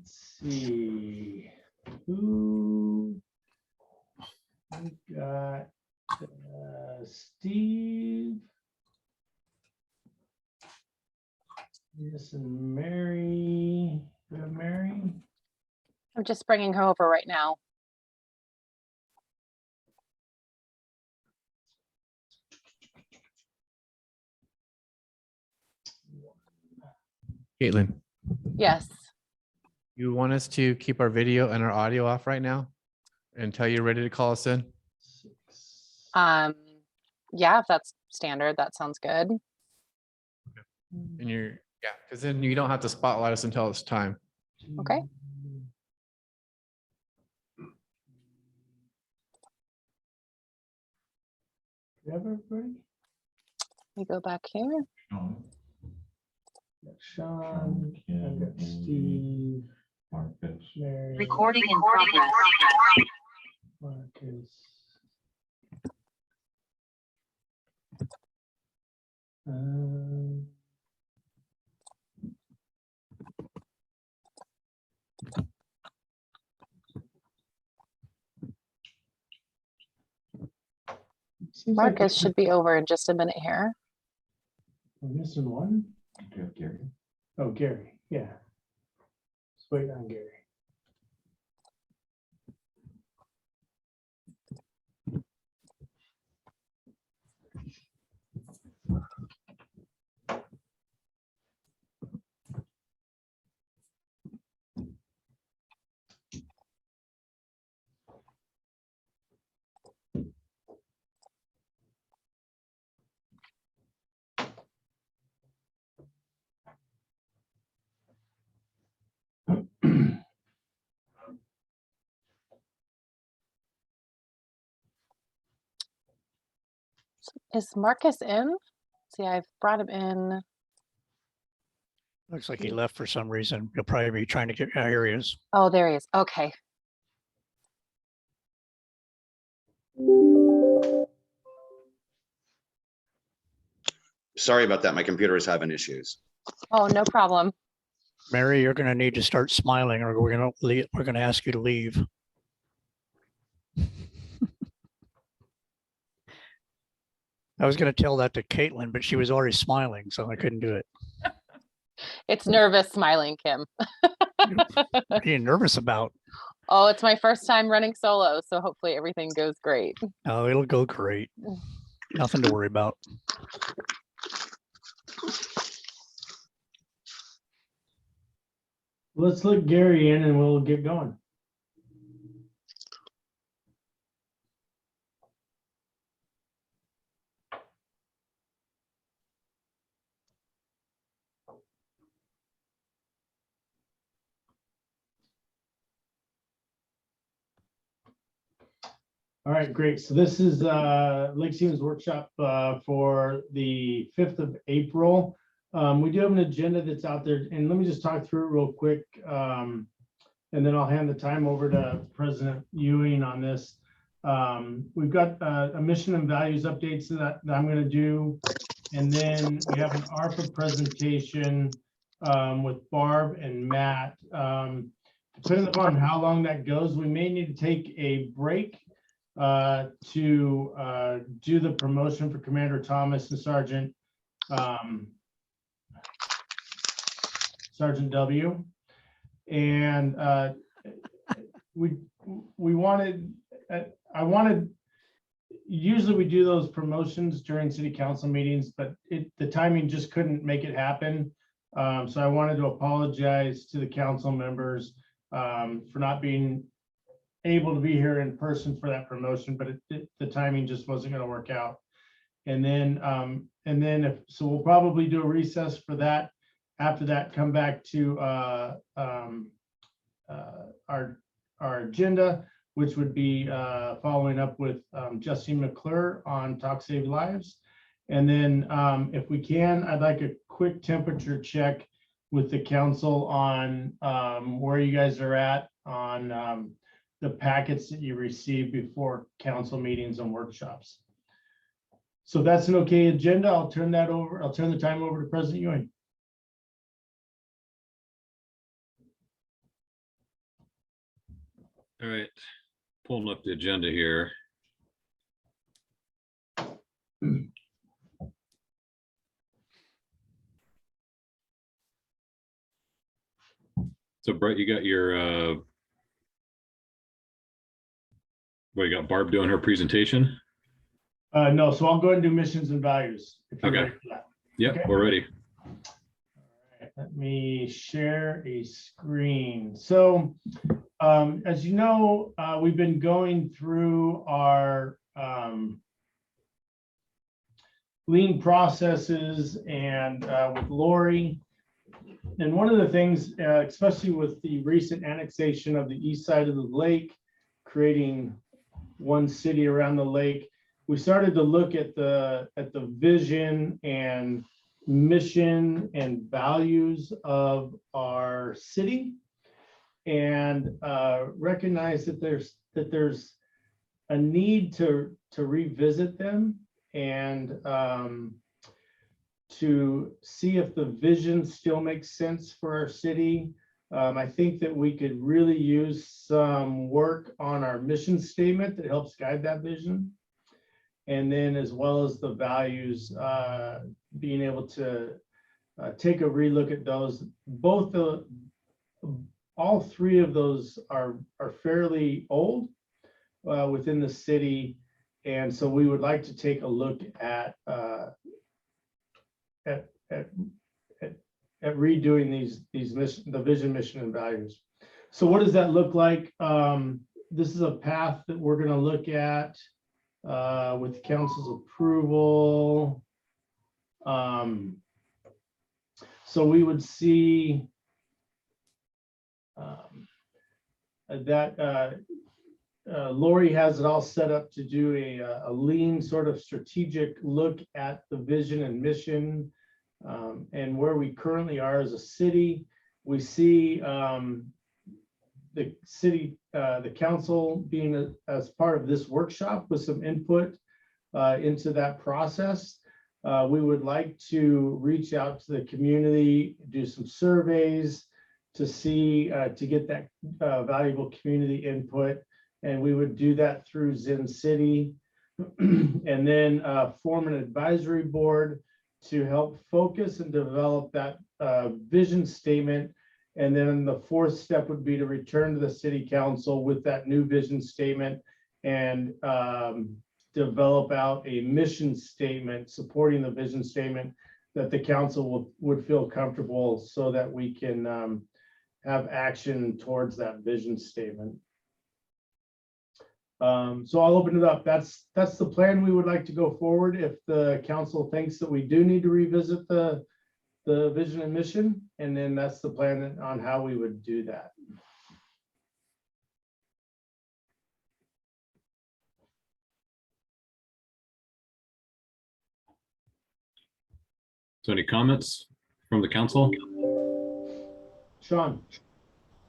Let's see. Who we got? Steve. Yes, and Mary. We have Mary. I'm just bringing her over right now. Caitlin, Yes. you want us to keep our video and our audio off right now until you're ready to call us in? 6. Yeah, if that's standard, that sounds good. And yeah, because then you don't have to spotlight us until it's time. Okay. You have everybody? Let me go back here. Got Sean, I've got Steve, Marcus. Mary, Recording in progress. Marcus. Seems like Marcus should be over in just a minute here. we're missing one. Do you have Gary? Oh, Gary. Yeah. Just wait on Gary. Is Marcus in? See, I've brought him in. Looks like he left for some reason. He'll probably be trying to get, here he is. Oh, there he is. Okay. Sorry about that. My computer is having issues. Oh, no problem. Mary, you're gonna need to start smiling or we're gonna ask you to leave. I was gonna tell that to Caitlin, but she was already smiling, so I couldn't do it. It's nervous smiling, Kim. What are you nervous about? Oh, it's my first time running solo, so hopefully everything goes great. Oh, it'll go great. Nothing to worry about. Let's let Gary in and we'll get going. All right, great. So this is Lake Stevens workshop for the 5th of April. We do have an agenda that's out there, and let me just talk through it real quick. And then I'll hand the time over to President Ewing on this. We've got a mission and values updates that I'm going to do. And then we have an ARPA presentation with Barb and Matt. Depending upon how long that goes, we may need to take a break to do the promotion for Commander Thomas and Sergeant W. And we wanted, I wanted, usually we do those promotions during city council meetings, but the timing just couldn't make it happen. So I wanted to apologize to the council members for not being able to be here in person for that promotion, but the timing just wasn't going to work out. And then so we'll probably do a recess for that. After that, come back to our agenda, which would be following up with Justine McClure on Talk Save Lives. And then if we can, I'd like a quick temperature check with the council on where you guys are at on the packets that you received before council meetings and workshops. So that's an okay agenda. I'll turn the time over to President Ewing. All right, pulling up the agenda here. So Brett, you got your, you got Barb doing her presentation? No, so I'll go ahead and do missions and values. If you're Okay. ready for that. Yep, Okay. we're ready. Let me share a screen. So, as you know, we've been going through our lean processes and with Lori. And one of the things, especially with the recent annexation of the east side of the lake, creating one city around the lake, we started to look at the vision and mission and values of our city, and recognize that there's a need to revisit them and to see if the vision still makes sense for our city. I think that we could really use some work on our mission statement that helps guide that vision. And then as well as the values, being able to take a relook at those. All three of those are fairly old within the city. And so we would like to take a look at redoing the vision, mission, and values. So what does that look like? This is a path that we're going to look at with council's approval. So we would see that Lori has it all set up to do a lean sort of strategic look at the vision and mission and where we currently are as a city. We see the city, the council being as part of this workshop with some input into that process. We would like to reach out to the community, do some surveys to see, to get that valuable community input. And we would do that through Zen City and then form an advisory board to help focus and develop that vision statement. And then the fourth step would be to return to the city council with that new vision statement and develop out a mission statement supporting the vision statement that the council would feel comfortable so that we can have action towards that vision statement. So I'll open it up. That's the plan we would like to go forward. If the council thinks that we do need to revisit the vision and mission, and then that's the plan on how we would do that. So any comments from the council? Sean.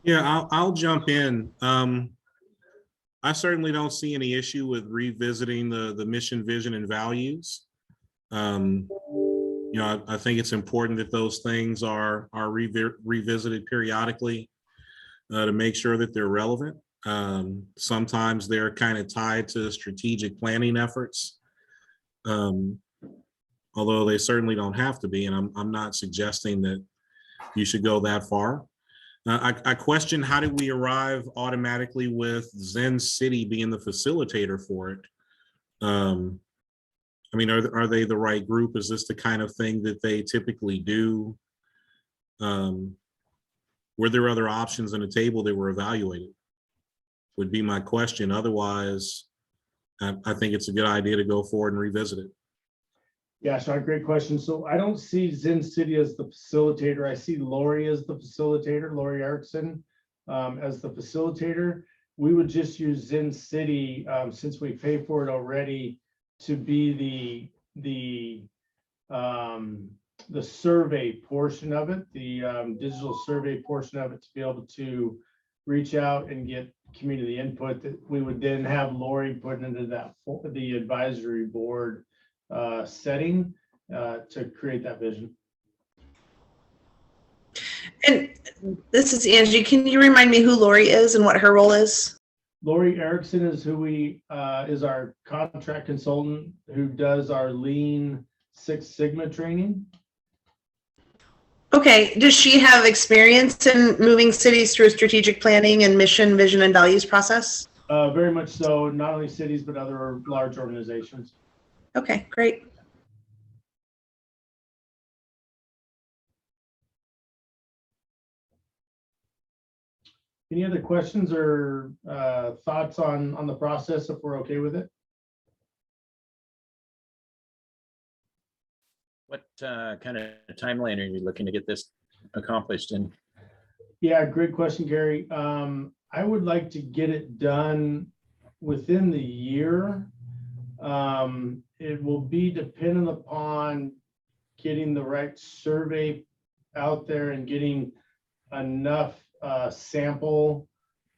Yeah, I'll jump in. I certainly don't see any issue with revisiting the mission, vision, and values. You know, I think it's important that those things are revisited periodically to make sure that they're relevant. Sometimes they're kind of tied to strategic planning efforts, although they certainly don't have to be. And I'm not suggesting that you should go that far. I question, how did we arrive automatically with Zen City being the facilitator for it? I mean, are they the right group? Is this the kind of thing that they typically do? Were there other options on the table that were evaluated? Would be my question. Otherwise, I think it's a good idea to go forward and revisit it. Yeah, Sean, great question. So I don't see Zen City as the facilitator. I see Lori as the facilitator, Lori Erickson as the facilitator. We would just use Zen City since we pay for it already to be the survey portion of it, the digital survey portion of it, to be able to reach out and get community input that we would then have Lori put into that the advisory board setting to create that vision. And this is Angie. Can you remind me who Lori is and what her role is? Lori Erickson is who is our contract consultant who does our Lean Six Sigma training. Okay, does she have experience in moving cities through a strategic planning and mission, vision, and values process? Very much so, not only cities, but other large organizations. Okay, great. Any other questions or thoughts on the process if we're okay with it? What kind of timeline are you looking to get this accomplished in? Yeah, great question, Gary. I would like to get it done within the year. It will be dependent upon getting the right survey out there and getting enough sample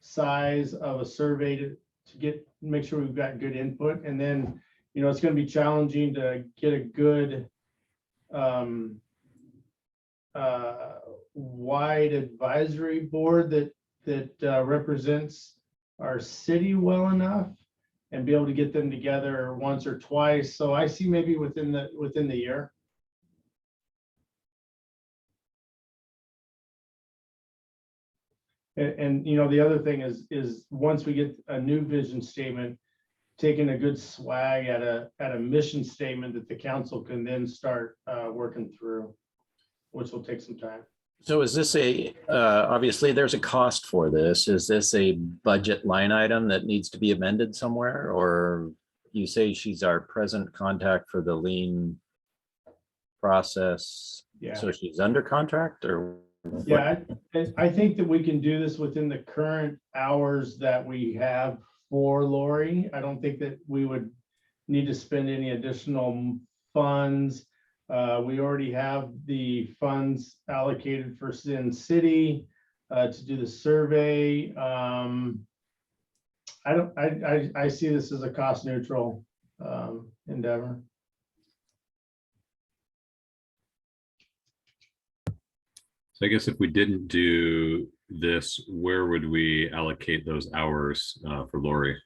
size of a survey to make sure we've got good input. And then, it's going to be challenging to get a good wide advisory board that represents our city well enough and be able to get them together once or twice. So I see maybe within the year. And the other thing is once we get a new vision statement, taking a good swag at a mission statement that the council can then start working through, which will take some time. So is this obviously there's a cost for this. Is this a budget line item that needs to be amended somewhere? Or you say she's our present contact for the Lean process? Yeah. So she's under contract or? what? Yeah, I think that we can do this within the current hours that we have for Lori. I don't think that we would need to spend any additional funds. We already have the funds allocated for Sin City to do the survey. I see this as a cost neutral endeavor. So I guess if we didn't do this, where would we allocate those hours for Lori?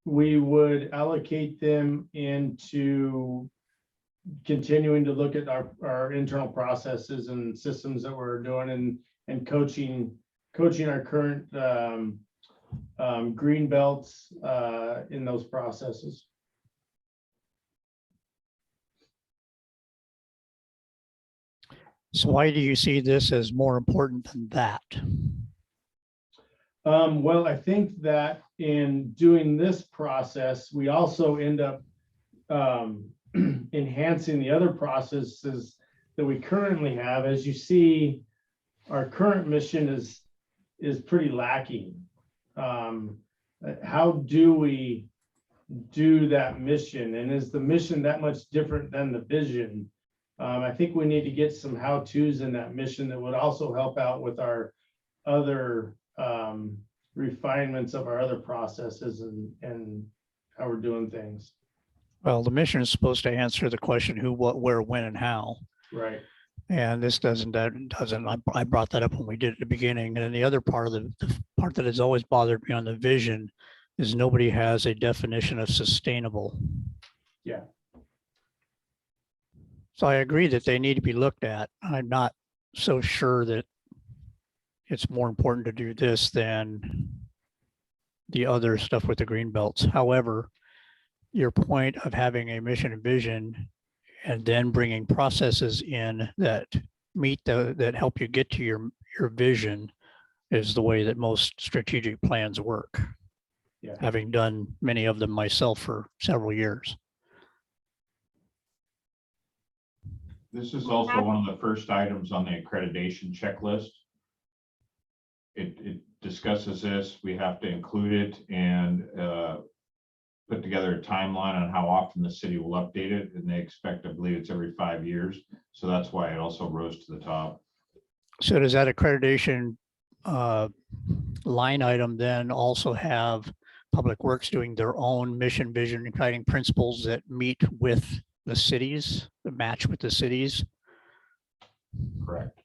We would allocate them into continuing to look at our internal processes and systems that we're doing and coaching our current green belts in those processes. So why do you see this as more important than that? Well, I think that in doing this process, we also end up enhancing the other processes that we currently have. As you see, our current mission is pretty lacking. How do we do that mission? And is the mission that much different than the vision? I think we need to get some how-tos in that mission that would also help out with our other refinements of our other processes and how we're doing things. Well, the mission is supposed to answer the question who, what, where, when, and how. Right. And this doesn't. I brought that up when we did at the beginning. And then the other part of the part that has always bothered me on the vision is nobody has a definition of sustainable. Yeah. So I agree that they need to be looked at. I'm not so sure that it's more important to do this than the other stuff with the green belts. However, your point of having a mission and vision and then bringing processes in that that help you get to your vision is the way that most strategic plans work. Yeah. Having done many of them myself for several years. This is also one of the first items on the accreditation checklist. It discusses this. We have to include it and put together a timeline on how often the city will update it. And they expect, I believe it's every 5 years. So that's why it also rose to the top. So does that accreditation line item then also have Public Works doing their own mission, vision, and guiding principles that meet with the cities, that match with the cities? Correct.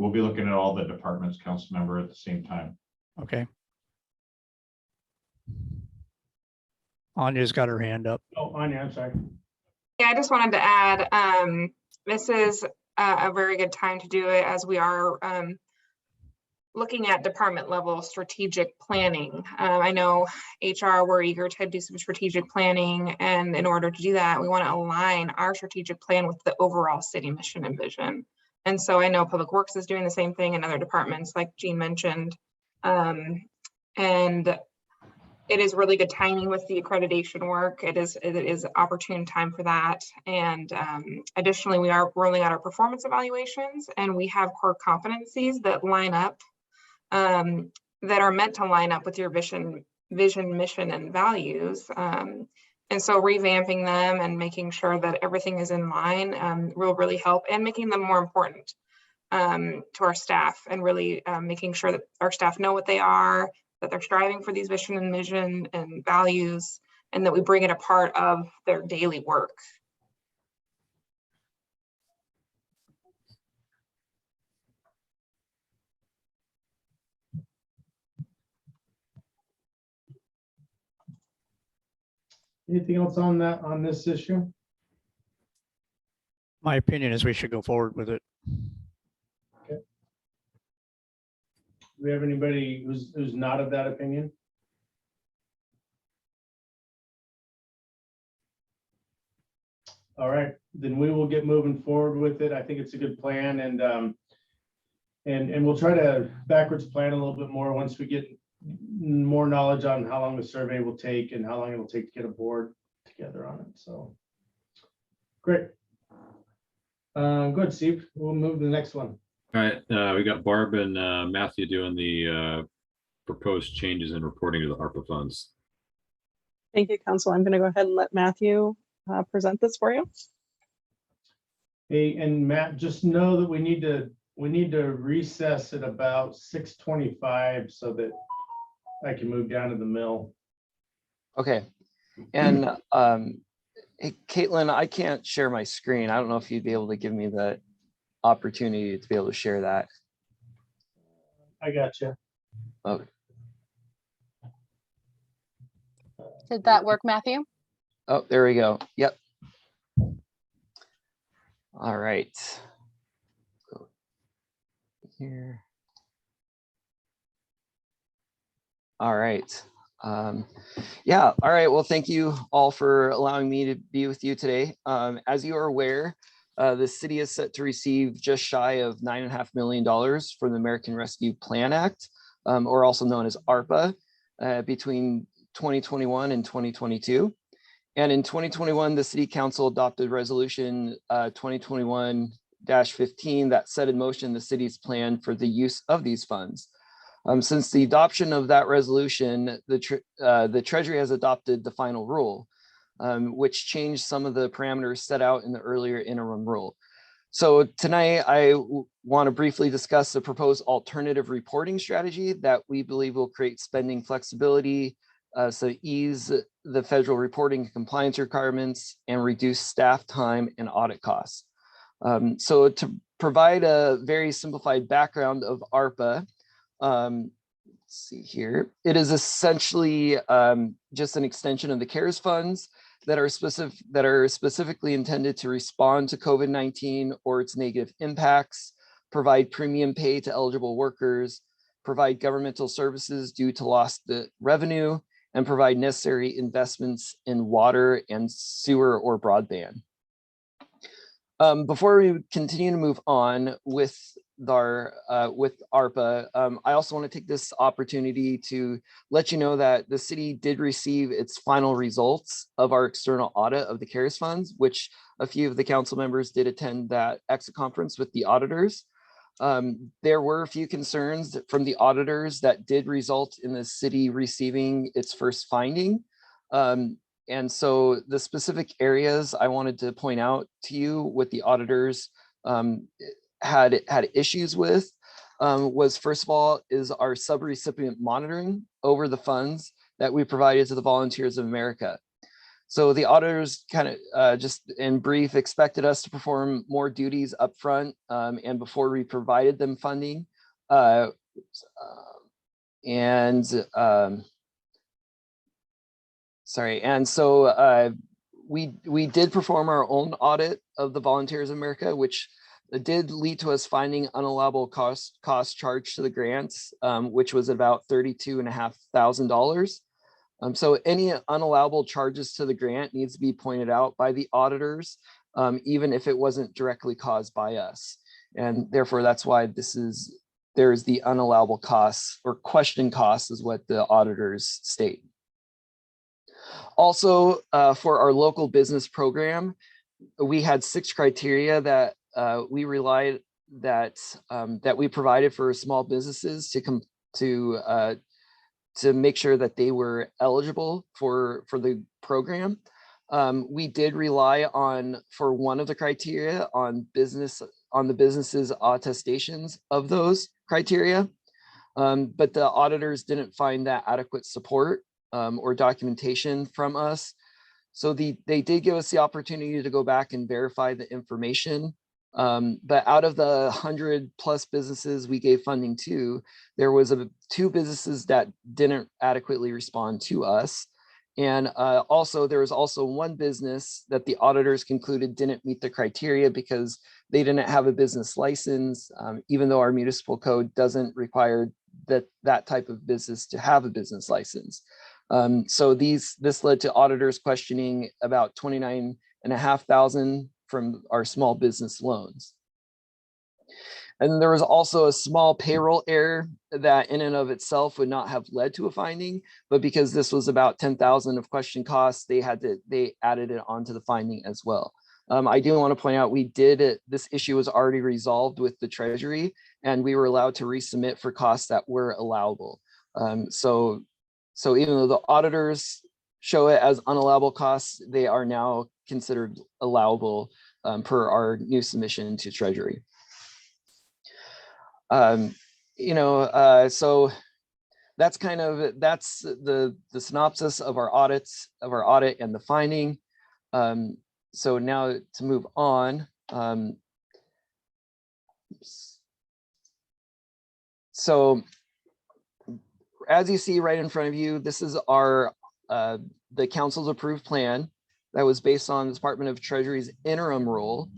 we'll be looking at all the departments, council member, at the same time. Okay. Anya's got her hand up. Oh, Anya, I'm sorry. Yeah, I just wanted to add, this is a very good time to do it as we are looking at department level strategic planning. I know HR, we're eager to do some strategic planning, and in order to do that, we want to align our strategic plan with the overall city mission and vision. And so I know Public Works is doing the same thing in other departments, like Jean mentioned. And it is really good timing with the accreditation work. It is opportune time for that. And additionally, we are rolling out our performance evaluations, and we have core competencies that line up, that are meant to line up with your vision, mission, and values. And so revamping them and making sure that everything is in line will really help, and making them more important to our staff, and really making sure that our staff know what they are, that they're striving for these vision and mission and values, and that we bring it a part of their daily work. Anything else on that, on this issue? My opinion is we should go forward with it. Do we have anybody who's not of that opinion? All right, then we will get moving forward with it. I think it's a good plan, and we'll try to backwards plan a little bit more once we get more knowledge on how long the survey will take and how long it will take to get a board together on it. So great. Good, Steve. We'll move to the next one. All right, we got Barb and Matthew doing the proposed changes in reporting to the ARPA funds. Thank you, Council. I'm going to go ahead and let Matthew present this for you. Hey, and Matt, just know that we need to recess at about 6:25 so that I can move down to the mill. Okay. And hey, Caitlin, I can't share my screen. I don't know if you'd be able to give me the opportunity to be able to share that. I got you. Okay. Did that work, Matthew? Oh, there we go. Yep. All right. Go here. All right. Yeah. All right. Well, thank you all for allowing me to be with you today. As you are aware, the city is set to receive just shy of $9.5 million from the American Rescue Plan Act, or also known as ARPA, between 2021 and 2022. And in 2021, the City Council adopted Resolution 2021-15 that set in motion the city's plan for the use of these funds. Since the adoption of that resolution, the Treasury has adopted the final rule, which changed some of the parameters set out in the earlier interim rule. So tonight, I want to briefly discuss the proposed alternative reporting strategy that we believe will create spending flexibility, so ease the federal reporting compliance requirements and reduce staff time and audit costs. So to provide a very simplified background of ARPA, let's see here, it is essentially just an extension of the CARES funds that are specifically intended to respond to COVID-19 or its negative impacts, provide premium pay to eligible workers, provide governmental services due to lost revenue, and provide necessary investments in water and sewer or broadband. Before we continue to move on with ARPA, I also want to take this opportunity to let you know that the city did receive its final results of our external audit of the CARES funds, which a few of the council members did attend that exit conference with the auditors. There were a few concerns from the auditors that did result in the city receiving its first finding. And so the specific areas I wanted to point out to you with the auditors had issues with was, first of all, is our subrecipient monitoring over the funds that we provided to the Volunteers of America. So the auditors kind of just in brief expected us to perform more duties upfront and before we provided them funding. We did perform our own audit of the Volunteers of America, which did lead to us finding unallowable cost charged to the grants, which was about $32,500. So any unallowable charges to the grant needs to be pointed out by the auditors, even if it wasn't directly caused by us. And therefore, that's why there's the unallowable costs or question costs is what the auditors state. Also, for our local business program, we had 6 criteria that we relied that we provided for small businesses to make sure that they were eligible for the program. We did rely on, for one of the criteria, on the business's attestations of those criteria, but the auditors didn't find that adequate support or documentation from us. So they did give us the opportunity to go back and verify the information. But out of the 100+ businesses we gave funding to, there was 2 businesses that didn't adequately respond to us. And also there was also 1 business that the auditors concluded didn't meet the criteria because they didn't have a business license, even though our municipal code doesn't require that type of business to have a business license. So this led to auditors questioning about $29,500 from our small business loans. And there was also a small payroll error that in and of itself would not have led to a finding, but because this was about $10,000 of question costs, they added it onto the finding as well. I do want to point out this issue was already resolved with the Treasury, and we were allowed to resubmit for costs that were allowable. So even though the auditors show it as unallowable costs, they are now considered allowable per our new submission to Treasury. So that's the synopsis of our audit and the finding. So now to move on. So as you see right in front of you, this is the council's approved plan that was based on the Department of Treasury's interim rule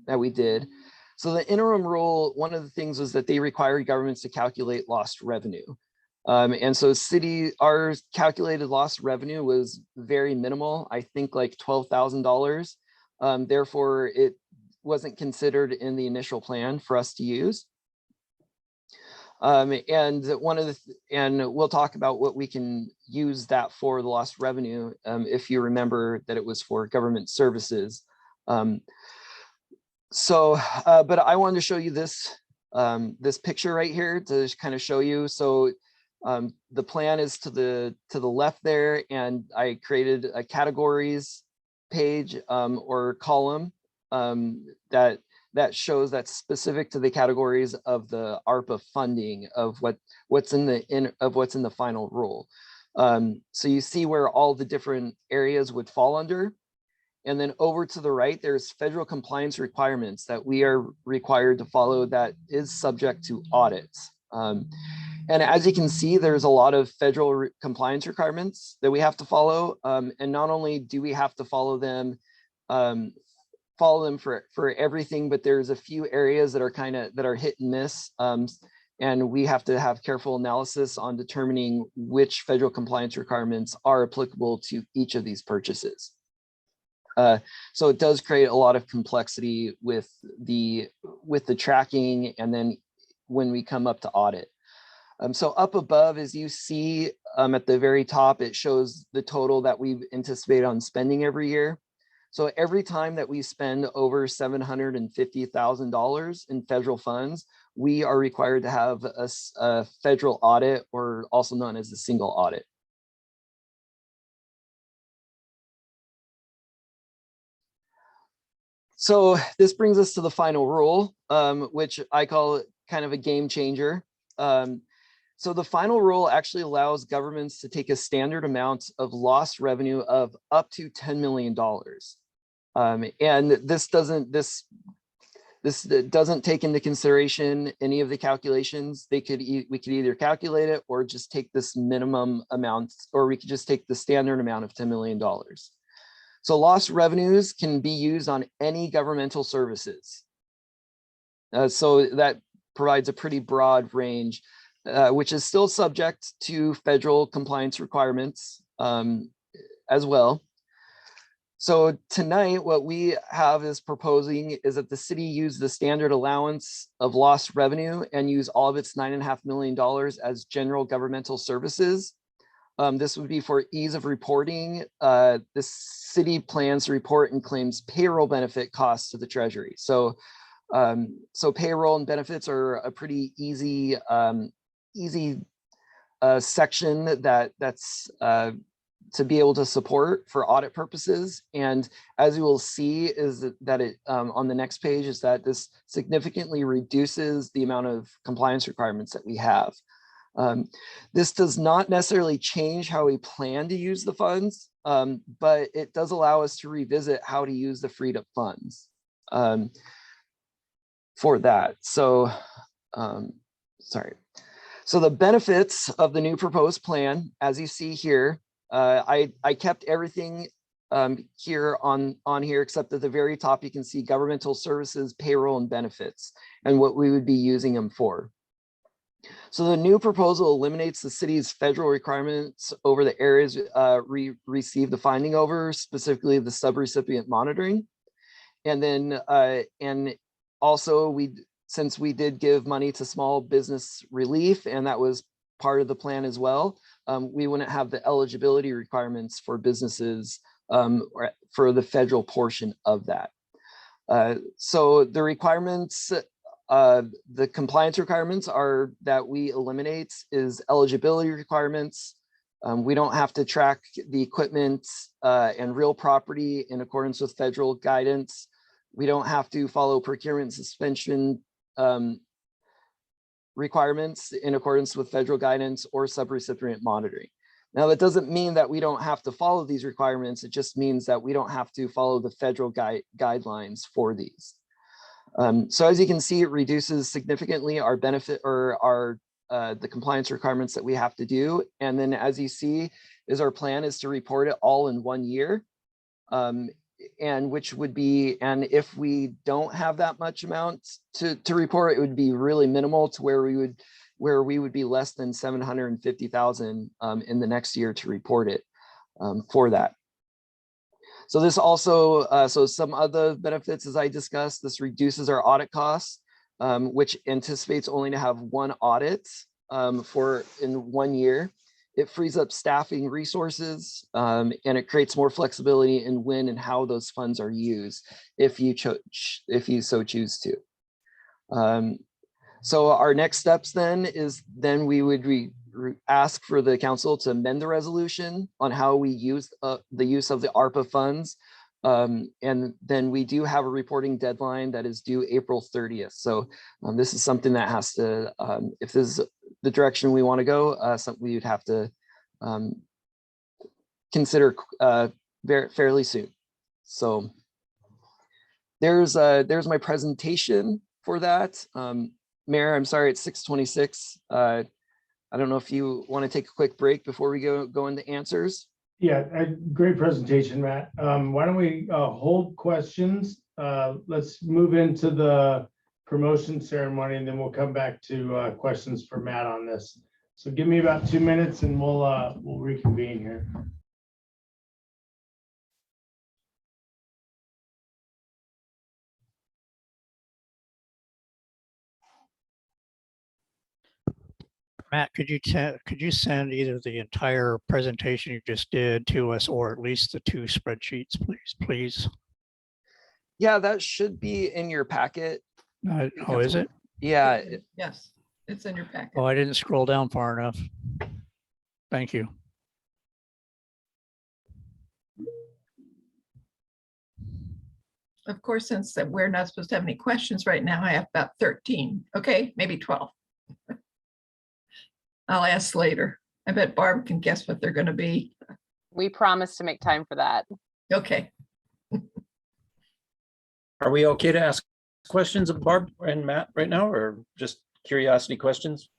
that we did. So the interim rule, one of the things was that they required governments to calculate lost revenue. And so our calculated lost revenue was very minimal, I think like $12,000. Therefore, it wasn't considered in the initial plan for us to use. And we'll talk about what we can use that for, the lost revenue, if you remember that it was for government services. But I wanted to show you this picture right here to just kind of show you. So the plan is to the left there, and I created a categories page or column that shows that's specific to the categories of the ARPA funding of what's in the final rule. So you see where all the different areas would fall under. And then over to the right, there's federal compliance requirements that we are required to follow that is subject to audits. And as you can see, there's a lot of federal compliance requirements that we have to follow. And not only do we have to follow them for everything, but there's a few areas that are hit and miss. And we have to have careful analysis on determining which federal compliance requirements are applicable to each of these purchases. So it does create a lot of complexity with the tracking, and then when we come up to audit. So up above, as you see at the very top, it shows the total that we anticipate on spending every year. So every time that we spend over $750,000 in federal funds, we are required to have a federal audit, or also known as a single audit. So this brings us to the final rule, which I call kind of a game changer. So the final rule actually allows governments to take a standard amount of lost revenue of up to $10 million. And this doesn't take into consideration any of the calculations. We could either calculate it or just take this minimum amount, or we could just take the standard amount of $10 million. So lost revenues can be used on any governmental services. So that provides a pretty broad range, which is still subject to federal compliance requirements as well. So tonight, what we have is proposing is that the city use the standard allowance of lost revenue and use all of its $9.5 million as general governmental services. This would be for ease of reporting. The city plans to report and claims payroll benefit costs to the treasury. So payroll and benefits are a pretty easy section that's to be able to support for audit purposes. And as you will see is that it on the next page is that this significantly reduces the amount of compliance requirements that we have. This does not necessarily change how we plan to use the funds, but it does allow us to revisit how to use the freed up funds for that. So, sorry. So the benefits of the new proposed plan, as you see here, I kept everything here on here, except at the very top, you can see governmental services, payroll, and benefits, and what we would be using them for. So the new proposal eliminates the city's federal requirements over the areas receive the finding over, specifically the subrecipient monitoring. And then, and also since we did give money to small business relief, and that was part of the plan as well, we wouldn't have the eligibility requirements for businesses for the federal portion of that. So the requirements, the compliance requirements are that we eliminate is eligibility requirements. We don't have to track the equipment and real property in accordance with federal guidance. We don't have to follow procurement suspension requirements in accordance with federal guidance or subrecipient monitoring. Now, that doesn't mean that we don't have to follow these requirements. It just means that we don't have to follow the federal guidelines for these. So as you can see, it reduces significantly our benefit or the compliance requirements that we have to do. And then as you see, our plan is to report it all in 1 year. And which would be, and if we don't have that much amount to report, it would be really minimal to where we would be less than 750,000 in the next year to report it for that. So this also, so some other benefits, as I discussed, this reduces our audit costs, which anticipates only to have one audit in 1 year. It frees up staffing resources, and it creates more flexibility in when and how those funds are used, if you so choose to. So our next steps then is we would ask for the council to amend the resolution on how we use the use of the ARPA funds. And then we do have a reporting deadline that is due April 30th. So this is something that has to, if this is the direction we want to go, something we would have to consider fairly soon. So there's my presentation for that. Mayor, I'm sorry, it's 6:26. I don't know if you want to take a quick break before we go into answers. Yeah, great presentation, Matt. Why don't we hold questions? Let's move into the promotion ceremony, and then we'll come back to questions for Matt on this. So give me about 2 minutes and we'll reconvene here. Matt, could you send either the entire presentation you just did to us, or at least the 2 spreadsheets, please? Yeah, that should be in your packet. Oh, is it? Yeah. Yes, it's in your packet. Oh, I didn't scroll down far enough. Thank you. Of course, since we're not supposed to have any questions right now, I have about 13. Okay, maybe 12. I'll ask later. I bet Barb can guess what they're gonna be. We promise to make time for that. Okay. Are we okay to ask questions of Barb and Matt right now, or just curiosity questions?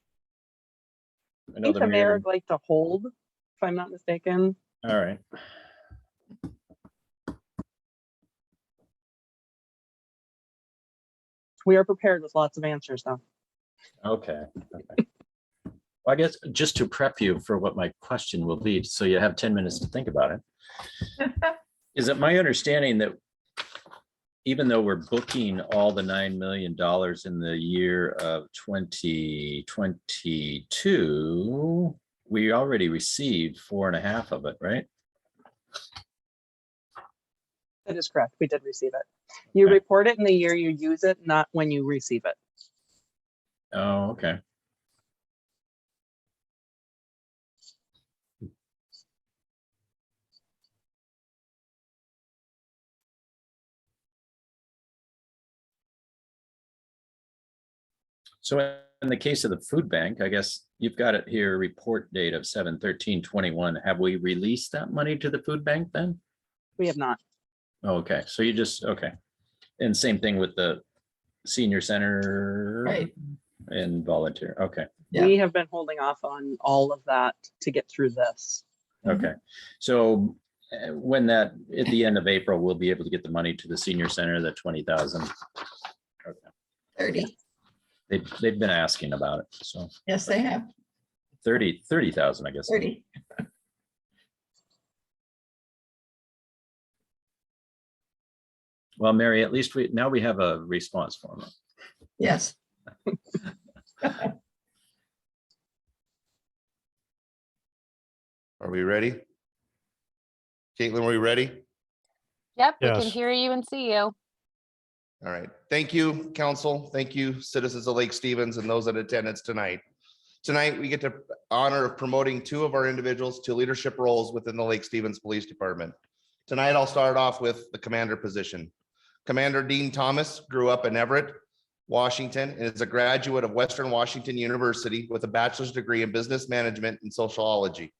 I think the mayor would like to hold, if I'm not mistaken. All right. We are prepared with lots of answers though. Okay. Okay. Well, I guess just to prep you for what my question will be, so you have 10 minutes to think about it. Is it my understanding that even though we're booking all the $9 million in the year of 2022, we already received 4.5 of it, right? That is correct. We did receive it. You Okay. report it in the year you use it, not when you receive it. Oh, okay. So in the case of the food bank, I guess you've got it here, report date of 7/13/21. Have we released that money to the food bank then? We have not. Oh, okay, so you just, okay. And same thing with the senior center. Right. And volunteer, okay, Yeah. We have been holding off on all of that to get through this. okay. So when that, at the end of April, we'll be able to get the money to the senior center, the 20,000. 30. They've been asking about it, so Yes, they have 30,000, I guess. 30. Well, Mary, at least now we have a response form. Yes. Are we ready? Caitlin, are we ready? Yep, we can Yes. hear you and see you. All right. Thank you, council. Thank you, citizens of Lake Stevens and those in attendance tonight. Tonight, we get the honor of promoting 2 of our individuals to leadership roles within the Lake Stevens Police Department. Tonight, I'll start off with the commander position. Commander Dean Thomas grew up in Everett, Washington, and is a graduate of Western Washington University with a bachelor's degree in business management and sociology.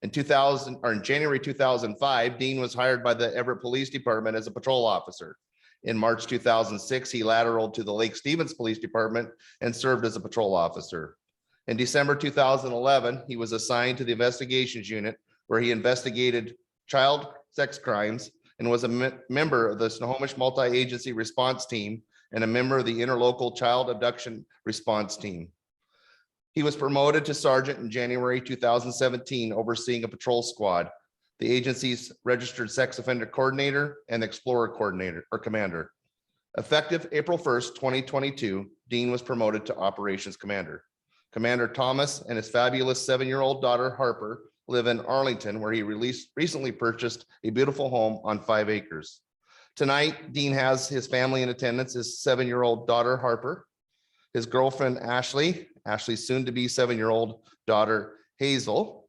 In January 2005, Dean was hired by the Everett Police Department as a patrol officer. In March 2006, he lateraled to the Lake Stevens Police Department and served as a patrol officer. In December 2011, he was assigned to the investigations unit where he investigated child sex crimes and was a member of the Snohomish Multi-Agency Response Team and a member of the Interlocal Child Abduction Response Team. He was promoted to sergeant in January 2017, overseeing a patrol squad, the agency's registered sex offender coordinator and explorer coordinator or commander. Effective April 1st, 2022, Dean was promoted to operations commander. Commander Thomas and his fabulous 7-year-old daughter Harper live in Arlington, where he recently purchased a beautiful home on 5 acres. Tonight, Dean has his family in attendance, his 7-year-old daughter Harper, his girlfriend Ashley's soon to be 7-year-old daughter Hazel,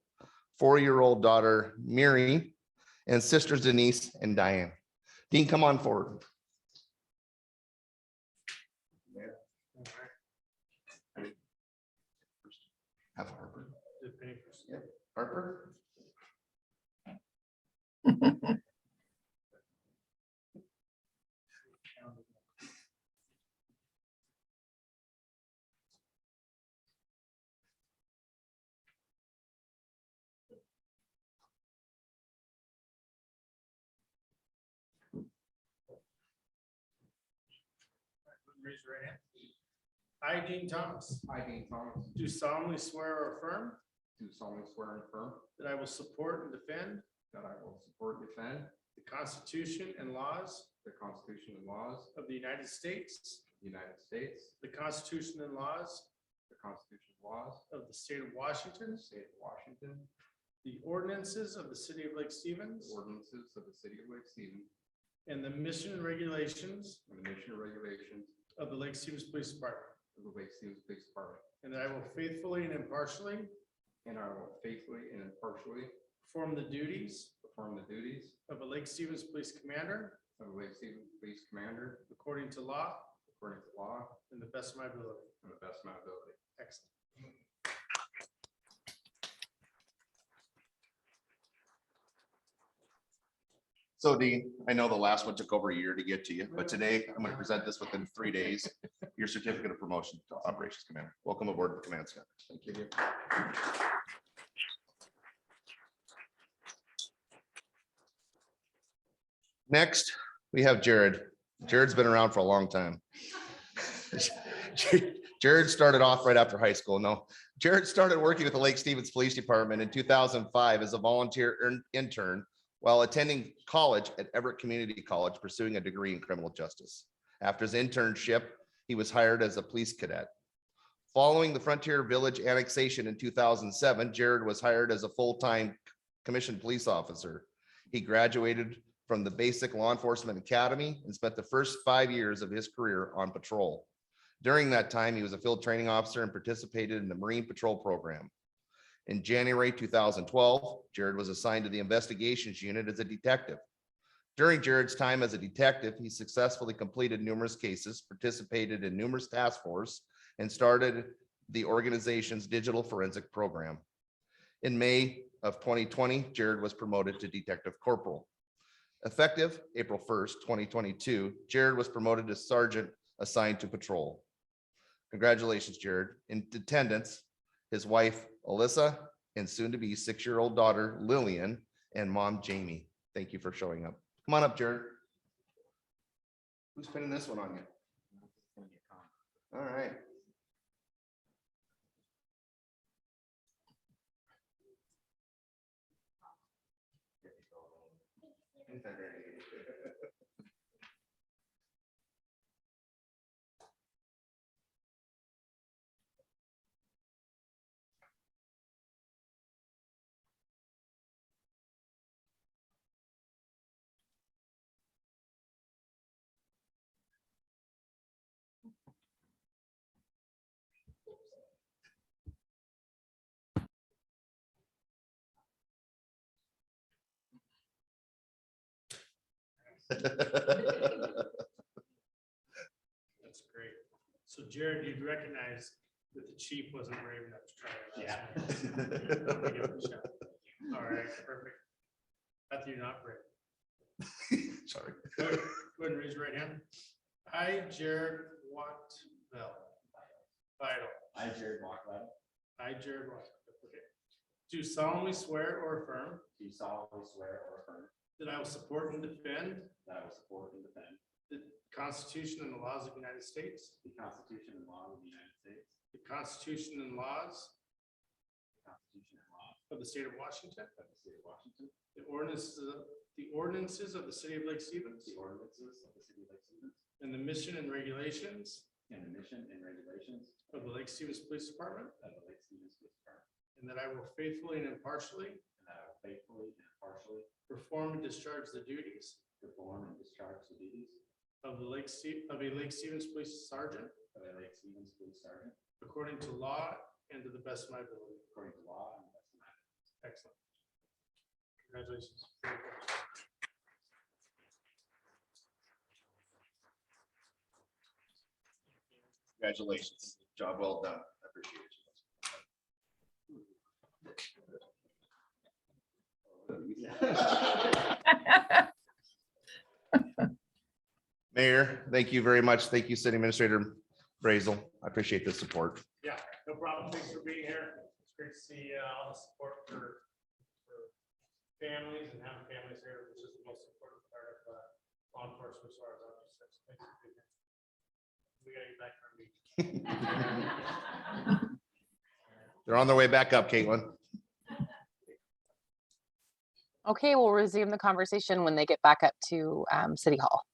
4-year-old daughter Miri, and sisters Denise and Diane. Dean, come on forward. Have Harper. Yep, Harper. Raise your right hand. I, Dean Thomas, I, Dean Thomas, do solemnly swear or affirm do solemnly swear and affirm that I will support and defend that I will support and defend the Constitution and laws the Constitution and laws of the United States, of the United States, the Constitution and laws the Constitution and laws of the state of Washington, of the state of Washington, the ordinances of the city of Lake Stevens, ordinances of the city of Lake Stevens, and the mission and regulations and the mission and regulations of the Lake Stevens Police Department, of the Lake Stevens Police Department, and that I will faithfully and impartially and I will faithfully and impartially perform the duties perform the duties of a Lake Stevens Police Commander of the Lake Stevens Police Commander according to law according to law and the best of my ability. and the best of my ability. Excellent. So Dean, I know the last one took over a year to get to you, but today I'm going to present this within 3 days. Your certificate of promotion to operations commander. Welcome aboard, Command Center. Thank you. Next, we have Jared. Jared's been around for a long time. Jared started off right after high school. No, Jared started working with the Lake Stevens Police Department in 2005 as a volunteer intern while attending college at Everett Community College, pursuing a degree in criminal justice. After his internship, he was hired as a police cadet. Following the Frontier Village annexation in 2007, Jared was hired as a full-time commissioned police officer. He graduated from the Basic Law Enforcement Academy and spent the first 5 years of his career on patrol. During that time, he was a field training officer and participated in the Marine Patrol Program. In January 2012, Jared was assigned to the investigations unit as a detective. During Jared's time as a detective, he successfully completed numerous cases, participated in numerous task force, and started the organization's digital forensic program. In May of 2020, Jared was promoted to detective corporal. Effective April 1st, 2022, Jared was promoted to sergeant assigned to patrol. Congratulations, Jared. In attendance, his wife, Alyssa, and soon to be 6-year-old daughter, Lillian, and mom, Jamie. Thank you for showing up. Come on up, Jared. Who's pinning this one on you? All right. That's great. So Jared, you'd recognize that the chief wasn't brave enough to try it. Yeah. All right, perfect. Matthew, you're not brave. Sorry. Go ahead and raise your right hand. I, Jared Wattville. Vital. I, Jared Walkland, I, Jared Wattville. Okay. Do solemnly swear or affirm do solemnly swear or affirm that I will support and defend that I will support and defend the Constitution and the laws of the United States, the Constitution and laws of the United States, the Constitution and laws the Constitution and laws of the state of Washington, of the state of Washington, the ordinances of the city of Lake Stevens, the ordinances of the city of Lake Stevens, and the mission and regulations and the mission and regulations of the Lake Stevens Police Department, of the Lake Stevens Police Department, and that I will faithfully and impartially and that I will faithfully and impartially perform and discharge the duties perform and discharge the duties of a Lake Stevens Police Sergeant of a Lake Stevens Police Sergeant according to law and to the best of my ability. according to law and the best of my ability. Excellent. Congratulations. Congratulations. Job well done. I appreciate it. Mayor, thank you very much. Thank you, City Administrator Brazel. I appreciate the support. Yeah, no problem. Thanks for being here. It's great to see all the support for families and having families here, which is the most important part of law enforcement as far as I'm concerned. So thanks for being here. We gotta get back to our meeting. They're on their way back up, Caitlin. Okay, we'll resume the conversation when they get back up to City Hall.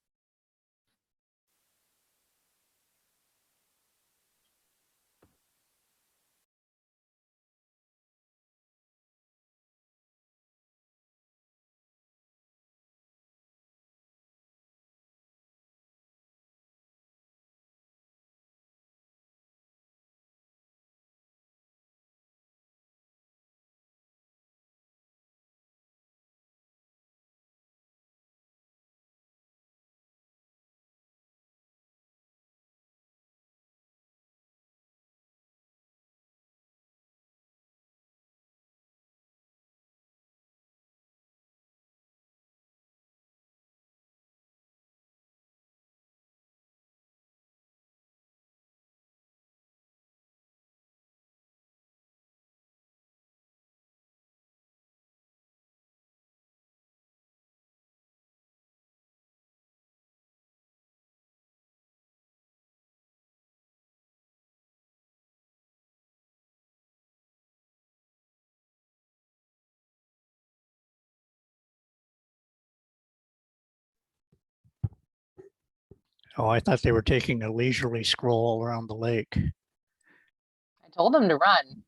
Oh, I thought they were taking a leisurely stroll around the lake. I told them to run.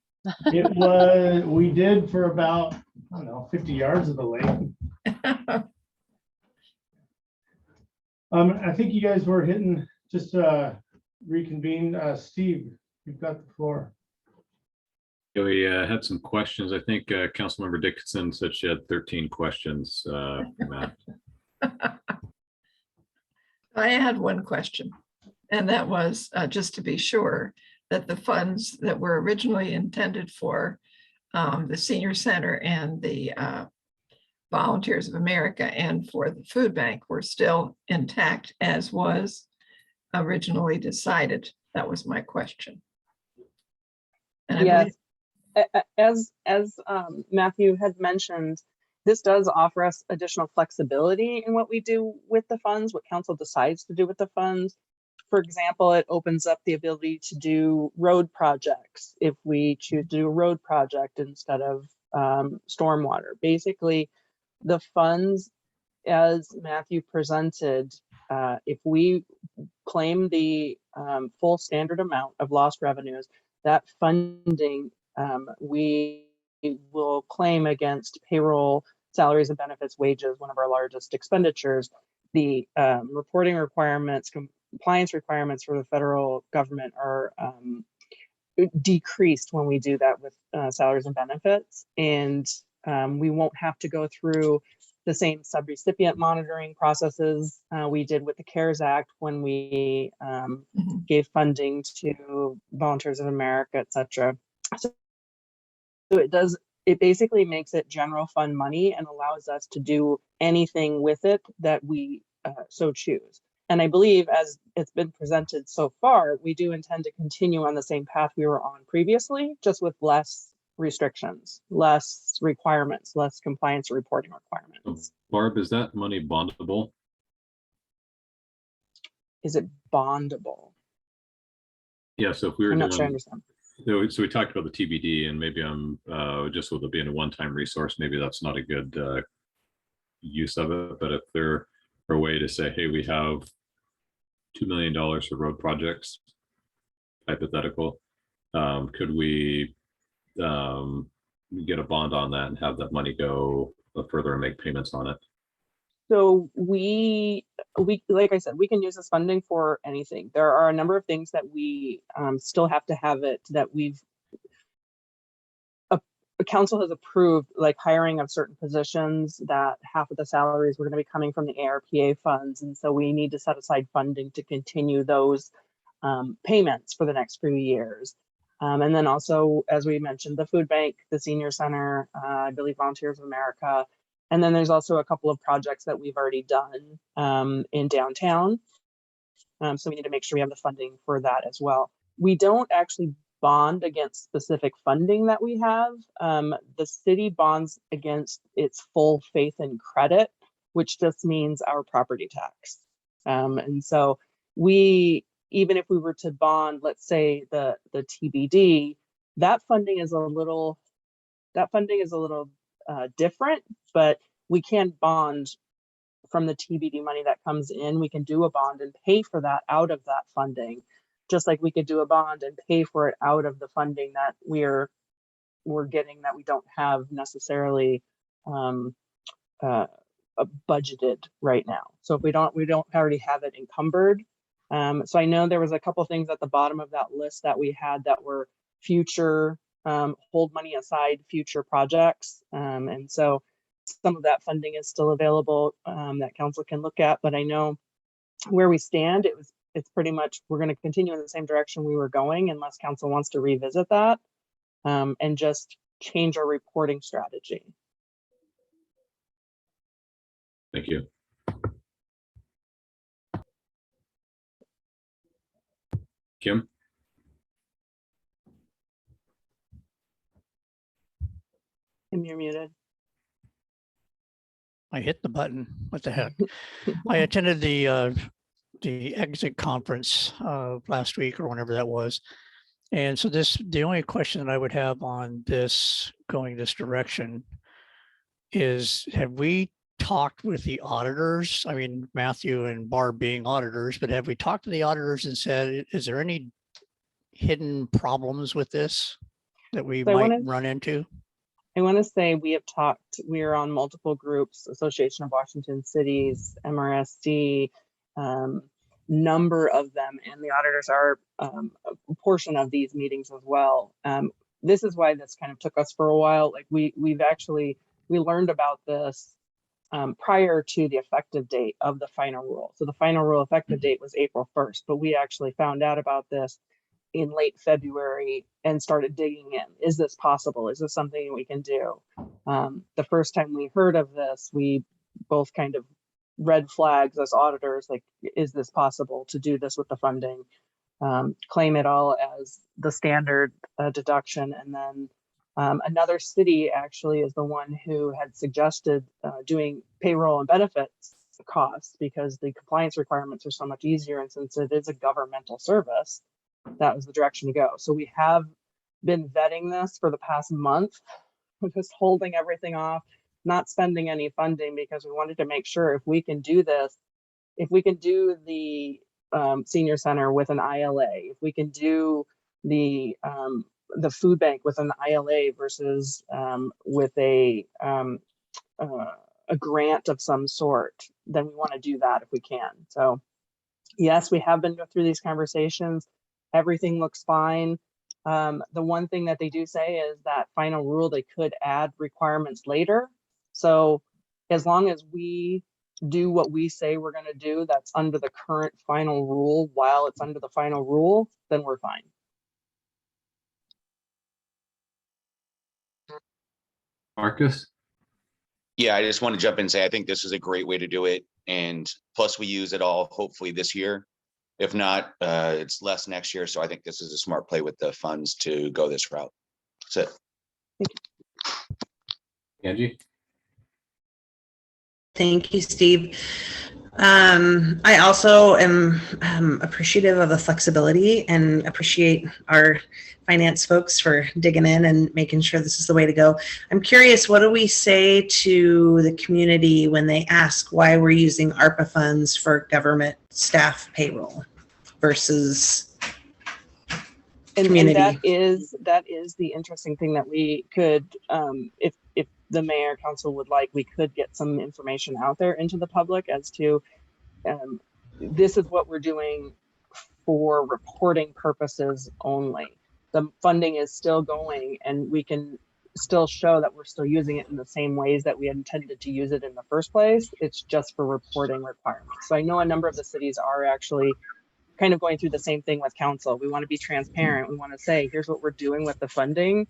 It was, we did for about, I don't know, 50 yards of the lake. I think you guys were hitting, just reconvene. Steve, you've got the floor. Yeah, we had some questions. I think Councilmember Dickinson said she had 13 questions. Matt. I had one question, and that was just to be sure that the funds that were originally intended for the senior center and the Volunteers of America and for the food bank were still intact as was originally decided. That was my question. And I Yes, believe as Matthew had mentioned, this does offer us additional flexibility in what we do with the funds, what council decides to do with the funds. For example, it opens up the ability to do road projects if we choose to do a road project instead of stormwater. Basically, the funds, as Matthew presented, if we claim the full standard amount of lost revenues, that funding we will claim against payroll, salaries and benefits, wages, one of our largest expenditures. The reporting requirements, compliance requirements for the federal government are decreased when we do that with salaries and benefits. And we won't have to go through the same subrecipient monitoring processes we did with the CARES Act when we gave funding to Volunteers of America, et cetera. So it basically makes it general fund money and allows us to do anything with it that we so choose. And I believe, as it's been presented so far, we do intend to continue on the same path we were on previously, just with less restrictions, less requirements, less compliance reporting requirements. Barb, is that money bondable? Is it bondable? Yeah, so if we were I'm not sure I doing, understand. so we talked about the TBD, and maybe I'm just with it being a one-time resource, maybe that's not a good use of it. But if there a way to say, hey, we have $2 million for road projects, hypothetical, could we get a bond on that and have that money go further and make payments on it? So we like I said, we can use this funding for anything. There are a number of things that we still have to have it that we've the council has approved, like hiring of certain positions that half of the salaries were going to be coming from the ARPA funds. And so we need to set aside funding to continue those payments for the next few years. And then also, as we mentioned, the food bank, the senior center, I believe Volunteers of America. And then there's also a couple of projects that we've already done in downtown. So we need to make sure we have the funding for that as well. We don't actually bond against specific funding that we have. The city bonds against its full faith and credit, which just means our property tax. And so we, even if we were to bond, let's say the TBD, that funding is a little different, but we can bond from the TBD money that comes in. We can do a bond and pay for that out of that funding, just like we could do a bond and pay for it out of the funding that we're getting that we don't have necessarily budgeted right now. So if we don't already have it encumbered. So I know there was a couple things at the bottom of that list that we had that were future hold money aside future projects. And so some of that funding is still available that council can look at, but I know where we stand, it's pretty much, we're going to continue in the same direction we were going unless council wants to revisit that and just change our reporting strategy. Thank you. Kim? Kim, you're muted. I hit the button. What the heck? I attended the exit conference last week or whenever that was. And so the only question that I would have on this going this direction is, have we talked with the auditors? I mean, Matthew and Barb being auditors, but have we talked to the auditors and said, is there any hidden problems with this that we So I might wanna- run into? I want to say we have talked, we are on multiple groups, Association of Washington Cities, MRSD, number of them, and the auditors are a portion of these meetings as well. This is why this kind of took us for a while. Like we learned about this prior to the effective date of the final rule. So the final rule effective date was April 1st, but we actually found out about this in late February and started digging in. Is this possible? Is this something we can do? The first time we heard of this, we both kind of red flags as auditors, like, is this possible to do this with the funding? Claim it all as the standard deduction. And then another city actually is the one who had suggested doing payroll and benefits costs because the compliance requirements are so much easier. And since it is a governmental service, that was the direction to go. So we have been vetting this for the past month. We're just holding everything off, not spending any funding because we wanted to make sure if we can do this, if we can do the senior center with an ILA, if we can do the food bank with an ILA versus with a grant of some sort, then we want to do that if we can. So yes, we have been through these conversations. Everything looks fine. The one thing that they do say is that final rule, they could add requirements later. So as long as we do what we say we're going to do, that's under the current final rule while it's under the final rule, then we're fine. Marcus? Yeah, I just want to jump in and say, I think this is a great way to do it. And plus we use it all hopefully this year. If not, it's less next year. So I think this is a smart play with the funds to go this route. That's it. Angie? Thank you, Steve. I also am appreciative of the flexibility and appreciate our finance folks for digging in and making sure this is the way to go. I'm curious, what do we say to the community when they ask why we're using ARPA funds for government staff payroll versus And community? that is the interesting thing that we could, if the mayor council would like, we could get some information out there into the public as to this is what we're doing for reporting purposes only. The funding is still going and we can still show that we're still using it in the same ways that we intended to use it in the first place. It's just for reporting requirements. So I know a number of the cities are actually kind of going through the same thing with council. We want to be transparent. We want to say, here's what we're doing with the funding.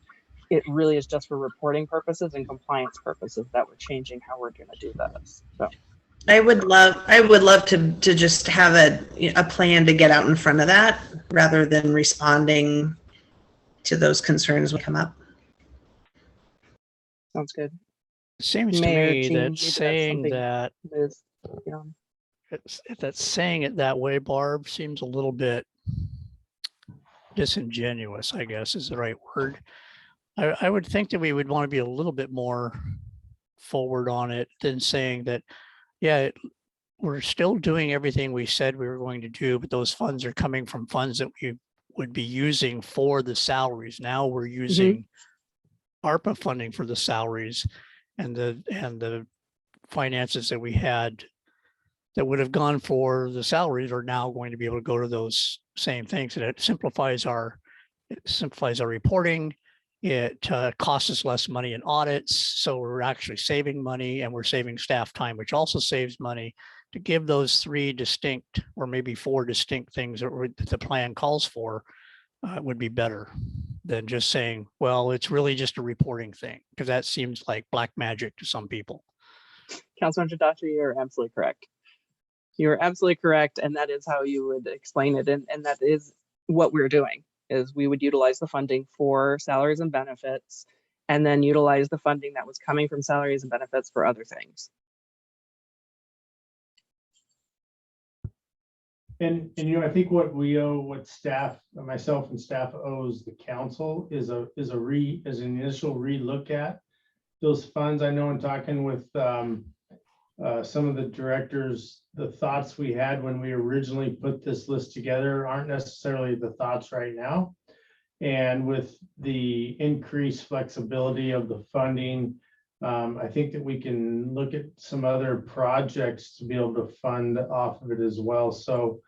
It really is just for reporting purposes and compliance purposes that we're changing how we're going to do this. So I would love to just have a plan to get out in front of that rather than responding to those concerns when come up. sounds good. It seems to Mayor, me Jean, that maybe that's saying something that Liz, you know, that saying it that way, Barb, seems a little bit disingenuous, I guess is the right word. I would think that we would want to be a little bit more forward on it than saying that, yeah, we're still doing everything we said we were going to do, but those funds are coming from funds that we would be using for the salaries. Now we're using ARPA funding for the salaries, and the finances that we had that would have gone for the salaries are now going to be able to go to those same things. And it simplifies our reporting. It costs us less money in audits. So we're actually saving money and we're saving staff time, which also saves money. To give those three distinct or maybe four distinct things that the plan calls for would be better than just saying, well, it's really just a reporting thing, because that seems like black magic to some people. Councilor Tadashi, you're absolutely correct. You're absolutely correct. And that is how you would explain it. And that is what we're doing, is we would utilize the funding for salaries and benefits, and then utilize the funding that was coming from salaries and benefits for other things. And I think what we owe, what staff, myself and staff owes the council is an initial relook at those funds. I know in talking with some of the directors, the thoughts we had when we originally put this list together aren't necessarily the thoughts right now. And with the increased flexibility of the funding, I think that we can look at some other projects to be able to fund off of it as well. So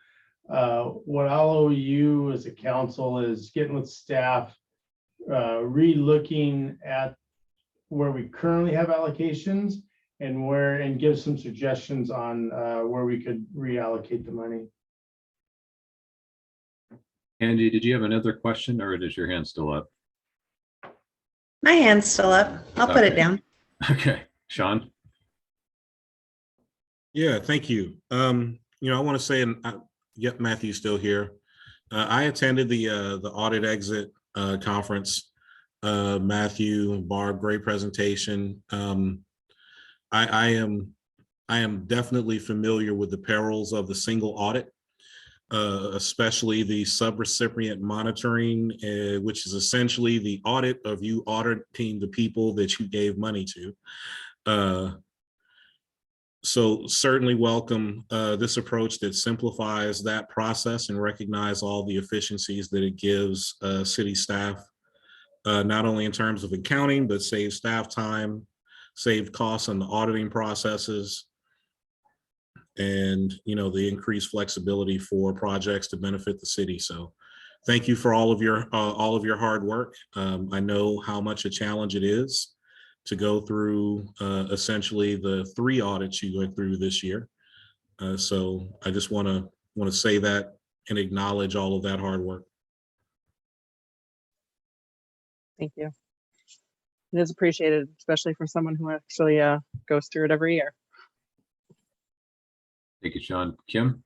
what I'll owe you as a council is getting with staff, re-looking at where we currently have allocations and give some suggestions on where we could reallocate the money. Angie, did you have another question or is your hand still up? My hand's still up. I'll put it Okay. down. Okay, Sean? Yeah, thank you. I want to say, and yep, Matthew's still here. I attended the audit exit conference. Matthew, Barb, great presentation. I am definitely familiar with the perils of the single audit, especially the subrecipient monitoring, which is essentially the audit of you auditing the people that you gave money to. So certainly welcome this approach that simplifies that process and recognize all the efficiencies that it gives city staff, not only in terms of accounting, but save staff time, save costs on the auditing processes, and the increased flexibility for projects to benefit the city. So thank you for all of your hard work. I know how much a challenge it is to go through essentially the 3 audits you went through this year. So I just want to say that and acknowledge all of that hard work. Thank you. It is appreciated, especially for someone who actually goes through it every year. Thank you, Sean. Kim?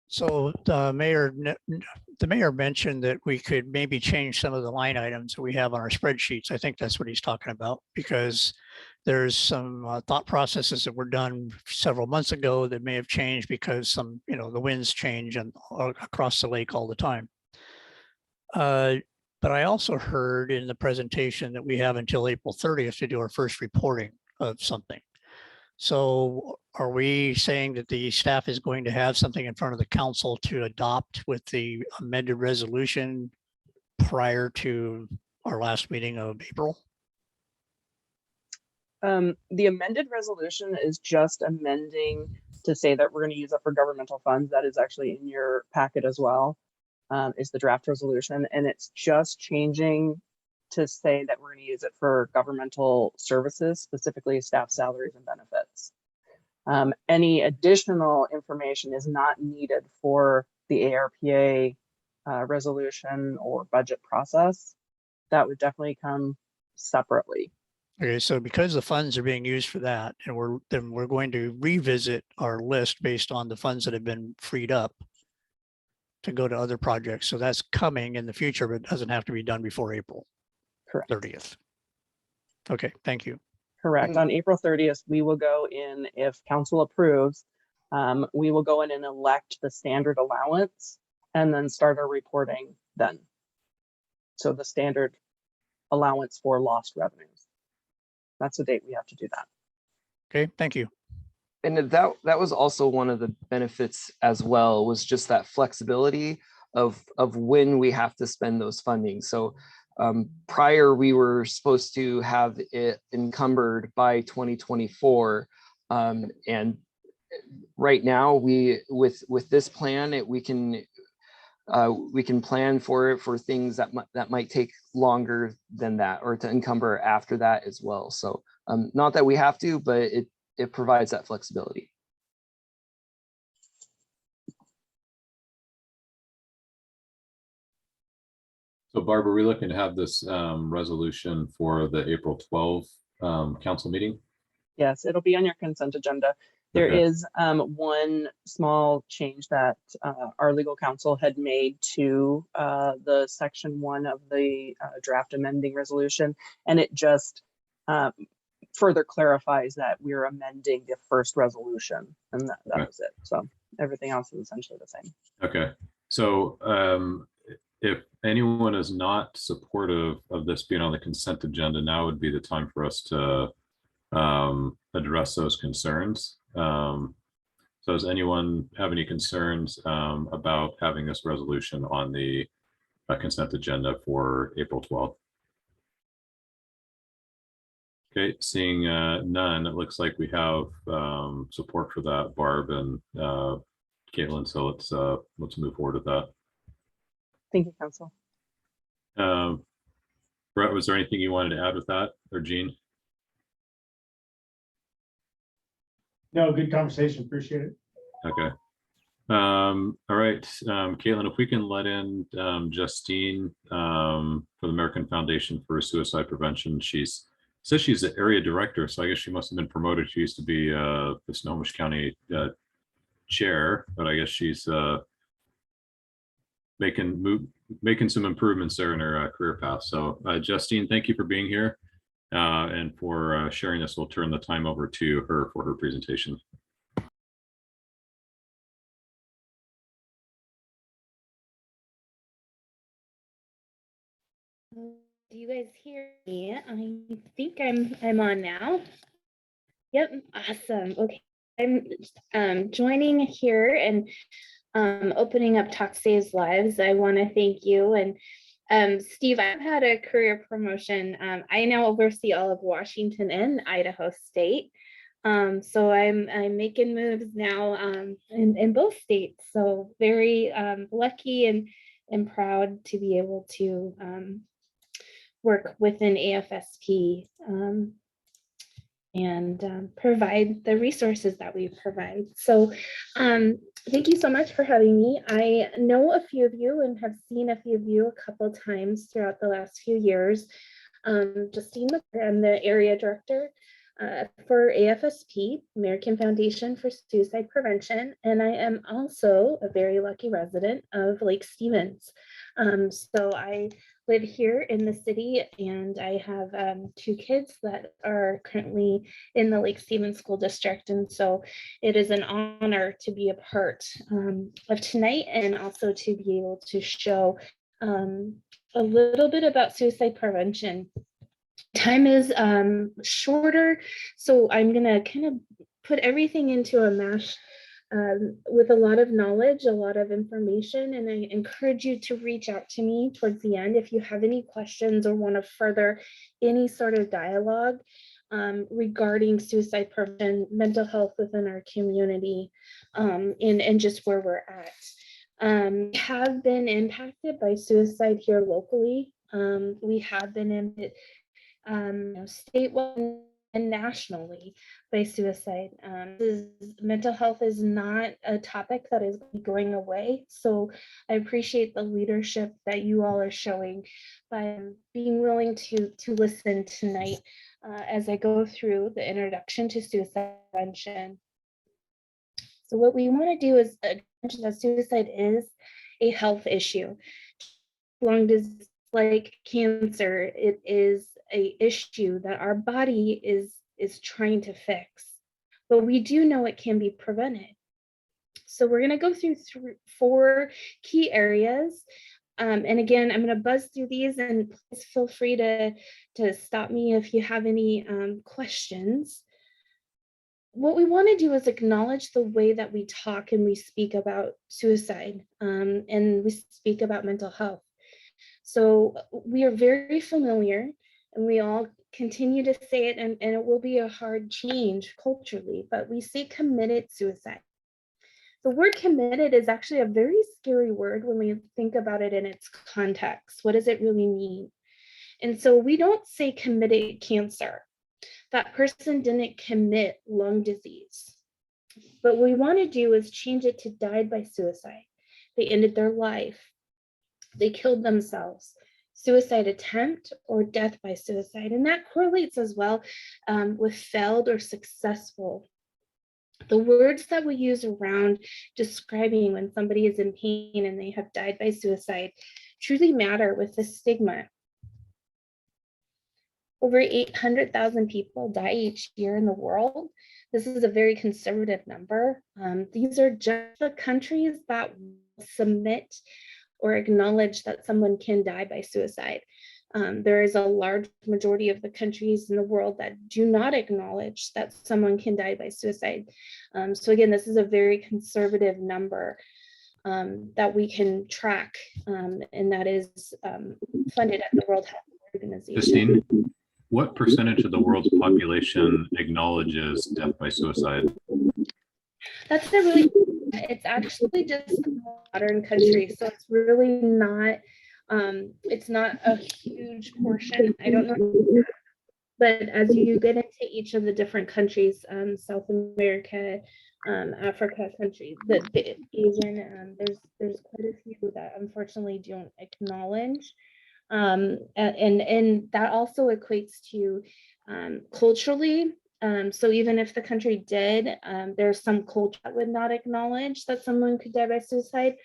So the mayor mentioned that we could maybe change some of the line items that we have on our spreadsheets. I think that's what he's talking about, because there's some thought processes that were done several months ago that may have changed because the winds change and across the lake all the time. But I also heard in the presentation that we have until April 30th to do our first reporting of something. So are we saying that the staff is going to have something in front of the council to adopt with the amended resolution prior to our last meeting of April? The amended resolution is just amending to say that we're going to use it for governmental funds. That is actually in your packet as well, is the draft resolution. And it's just changing to say that we're going to use it for governmental services, specifically staff salaries and benefits. Any additional information is not needed for the ARPA resolution or budget process. That would definitely come separately. Okay, so because the funds are being used for that, and we're going to revisit our list based on the funds that have been freed up to go to other projects. So that's coming in the future, but it doesn't have to be done before April 30th. Okay, thank you. Correct. On April 30th, we will go in, if council approves, we will go in and elect the standard allowance and then start our reporting then. So the standard allowance for lost revenues. That's the date we have to do that. Okay, thank you. And that was also one of the benefits as well, was just that flexibility of when we have to spend those funding. So prior, we were supposed to have it encumbered by 2024. And right now, with this plan, we can plan for it for things that might take longer than that, or to encumber after that as well. So not that we have to, but it provides that flexibility. So Barb, are we looking to have this resolution for the April 12 council meeting? Yes, it'll be on your consent agenda. There Okay. is one small change that our legal counsel had made to the section 1 of the draft amending resolution, and it just further clarifies that we're amending the first resolution, and that Okay. was it. So everything else is essentially the same. Okay, so if anyone is not supportive of this being on the consent agenda, now would be the time for us to address those concerns. So does anyone have any concerns about having this resolution on the consent agenda for April 12th? Okay, seeing none, it looks like we have support for that, Barb and Caitlin. So let's move forward with that. Thank you, Council. Brett, was there anything you wanted to add with that, or Jean? No, good conversation. Appreciate it. Okay. All right, Caitlin, if we can let in Justine for the American Foundation for Suicide Prevention. Says she's the area director, so I guess she must have been promoted. She used to be the Snohomish County chair, but I guess she's making some improvements there in her career path. So Justine, thank you for being here and for sharing this. We'll turn the time over to her for her presentation. Do you guys hear me? I think I'm on now. Yep, awesome. Okay, I'm joining here and opening up Talk Saves Lives. I want to thank you and Steve. I've had a career promotion. I now oversee all of Washington and Idaho State. So I'm making moves now in both states. So very lucky and proud to be able to work within AFSP and provide the resources that we provide. So thank you so much for having me. I know a few of you and have seen a few of you a couple times throughout the last few years. Justine, I'm the area director for AFSP, American Foundation for Suicide Prevention, and I am also a very lucky resident of Lake Stevens. So I live here in the city, and I have 2 kids that are currently in the Lake Stevens School District, and so it is an honor to be a part of tonight and also to be able to show a little bit about suicide prevention. Time is shorter, so I'm gonna kind of put everything into a mash with a lot of knowledge, a lot of information, and I encourage you to reach out to me towards the end if you have any questions or want to further any sort of dialogue regarding suicide prevention, mental health within our community, and just where we're at. We have been impacted by suicide here locally. We have been impacted statewide and nationally by suicide. Mental health is not a topic that is going away. So I appreciate the leadership that you all are showing by being willing to listen tonight as I go through the introduction to suicide prevention. So what we want to do is mention that suicide is a health issue. Lung disease, like cancer, it is an issue that our body is trying to fix, but we do know it can be prevented. So we're going to go through 4 key areas. And again, I'm going to buzz through these, and please feel free to stop me if you have any questions. What we want to do is acknowledge the way that we talk and we speak about suicide and we speak about mental health. So we are very familiar, and we all continue to say it, and it will be a hard change culturally, but we say committed suicide. The word committed is actually a very scary word when we think about it in its context. What does it really mean? And so we don't say committed cancer. That person didn't commit lung disease. But what we want to do is change it to died by suicide. They ended their life. They killed themselves. Suicide attempt or death by suicide. And that correlates as well with failed or successful. The words that we use around describing when somebody is in pain and they have died by suicide truly matter with the stigma. Over 800,000 people die each year in the world. This is a very conservative number. These are just the countries that submit or acknowledge that someone can die by suicide. There is a large majority of the countries in the world that do not acknowledge that someone can die by suicide. So again, this is a very conservative number that we can track, and that is funded at the World Health Organization. Christine, what percentage of the world's population acknowledges death by suicide? That's a really, it's actually just a modern country, so it's really not, it's not a huge portion. I don't know, but as you get into each of the different countries, South America, Africa countries, the Asian, there's quite a few that unfortunately don't acknowledge, and that also equates to culturally. So even if the country did, there's some culture that would not acknowledge that someone could die by suicide.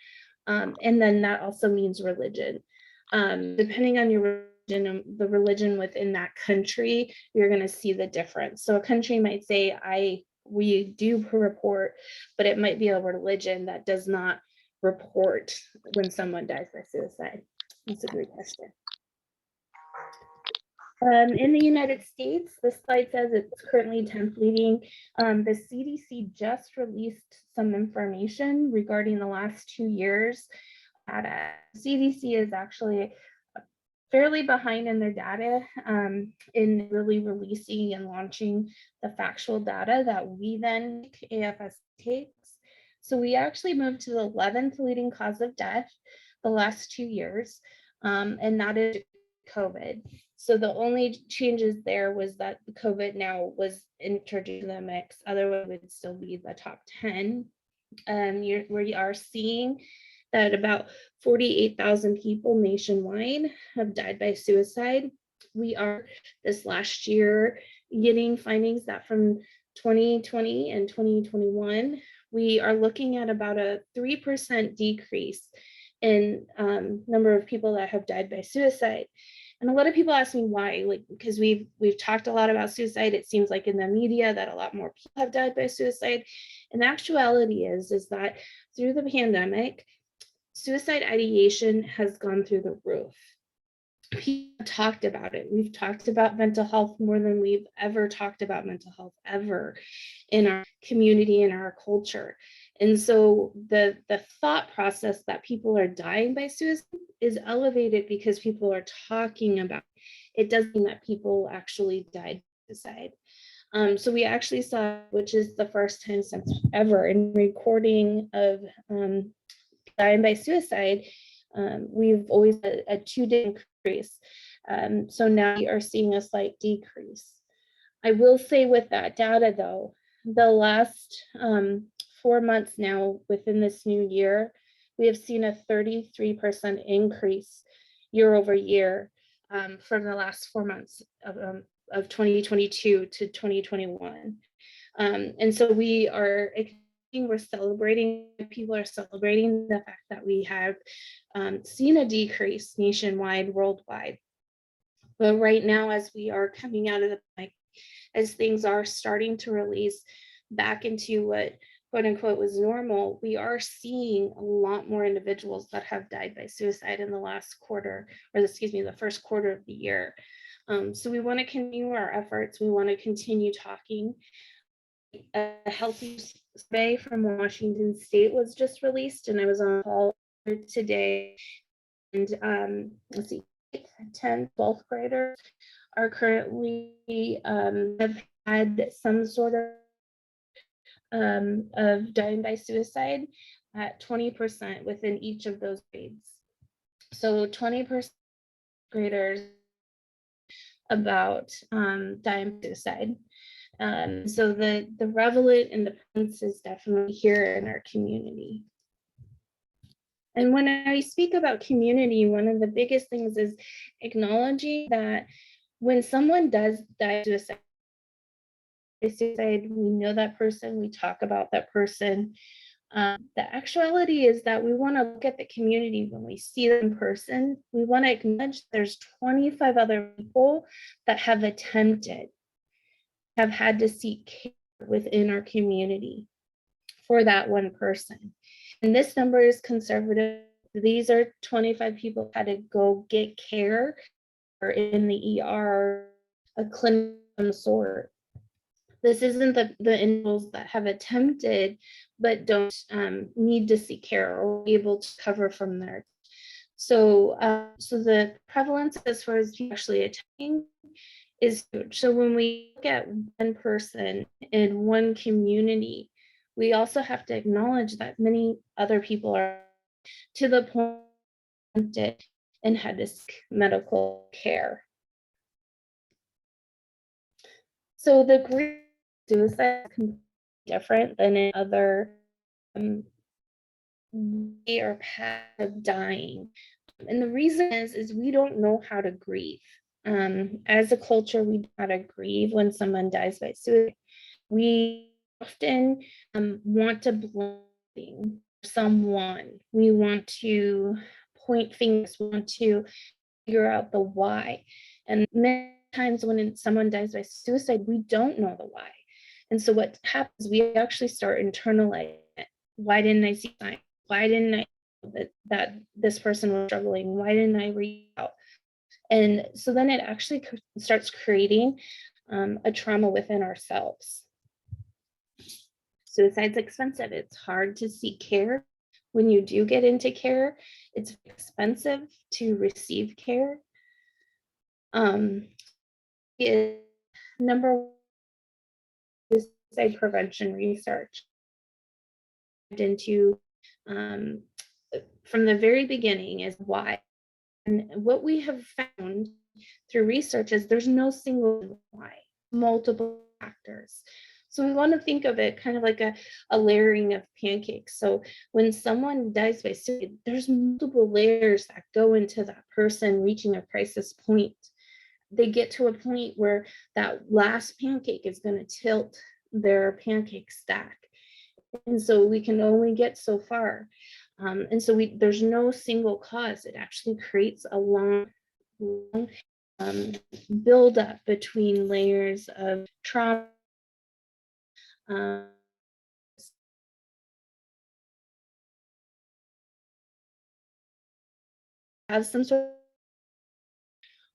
And then that also means religion. Depending on your religion, the religion within that country, you're going to see the difference. So a country might say, we do report, but it might be a religion that does not report when someone dies by suicide. That's a great question. In the United States, this slide says it's currently templating. The CDC just released some information regarding the last 2 years. CDC is actually fairly behind in their data in really releasing and launching the factual data that we then AFS takes. So we actually moved to the 11th leading cause of death the last 2 years, and that is COVID. So the only changes there was that the COVID now was introduced in the mix. Otherwise, it would still be the top 10. We are seeing that about 48,000 people nationwide have died by suicide. We are this last year getting findings that from 2020 and 2021, we are looking at about a 3% decrease in number of people that have died by suicide. And a lot of people ask me why, like, because we've talked a lot about suicide. It seems like in the media that a lot more people have died by suicide. And the actuality is that through the pandemic, suicide ideation has gone through the roof. People talked about it. We've talked about mental health more than we've ever talked about mental health ever in our community, in our culture. And so the thought process that people are dying by suicide is elevated because people are talking about it. It doesn't mean that people actually died by suicide. So we actually saw, which is the first time since ever in recording of dying by suicide, we've always had a 2-day increase. So now we are seeing a slight decrease. I will say with that data though, the last 4 months now within this new year, we have seen a 33% increase year over year from the last 4 months of 2022 to 2021. And so we're celebrating, people are celebrating the fact that we have seen a decrease nationwide, worldwide. But right now, as we are coming out of the, as things are starting to release back into what quote unquote was normal, we are seeing a lot more individuals that have died by suicide in the last quarter, or excuse me, the first quarter of the year. So we want to continue our efforts. We want to continue talking. A healthy survey from Washington State was just released, and I was on call today. And let's see, 10th, 12th graders are currently have had some sort of dying by suicide at 20% within each of those grades. So 20% graders about dying by suicide. So the prevalent and the presence is definitely here in our community. And when I speak about community, one of the biggest things is acknowledging that when someone does die by suicide, we know that person, we talk about that person. The actuality is that we want to look at the community when we see them in person. We want to acknowledge there's 25 other people that have attempted, have had to seek care within our community for that one person. And this number is conservative. These are 25 people had to go get care or in the ER, a clinic of some sort. This isn't the individuals that have attempted but don't need to seek care or be able to cover from there. So, so the prevalence as far as people actually attending is huge. So when we look at one person in one community, we also have to acknowledge that many other people are to the point and had to seek medical care. So the grief suicide is completely different than in other way or path of dying. And the reason is we don't know how to grieve. As a culture, we know how to grieve when someone dies by suicide. We often want to blame someone. We want to point fingers. We want to figure out the why. And many times when someone dies by suicide, we don't know the why. And so what happens, we actually start internalizing it. Why didn't I see signs? Why didn't I know that this person was struggling? Why didn't I reach out? And so then it actually starts creating a trauma within ourselves. Suicide's expensive. It's hard to seek care. When you do get into care, it's expensive to receive care. Number one, suicide prevention research into from the very beginning is why. And what we have found through research is there's no single why, multiple factors. So we want to think of it kind of like a layering of pancakes. So when someone dies by suicide, there's multiple layers that go into that person reaching a crisis point. They get to a point where that last pancake is going to tilt their pancake stack. And so we can only get so far. And so there's no single cause. It actually creates a long build up between layers of trauma. Have some sort of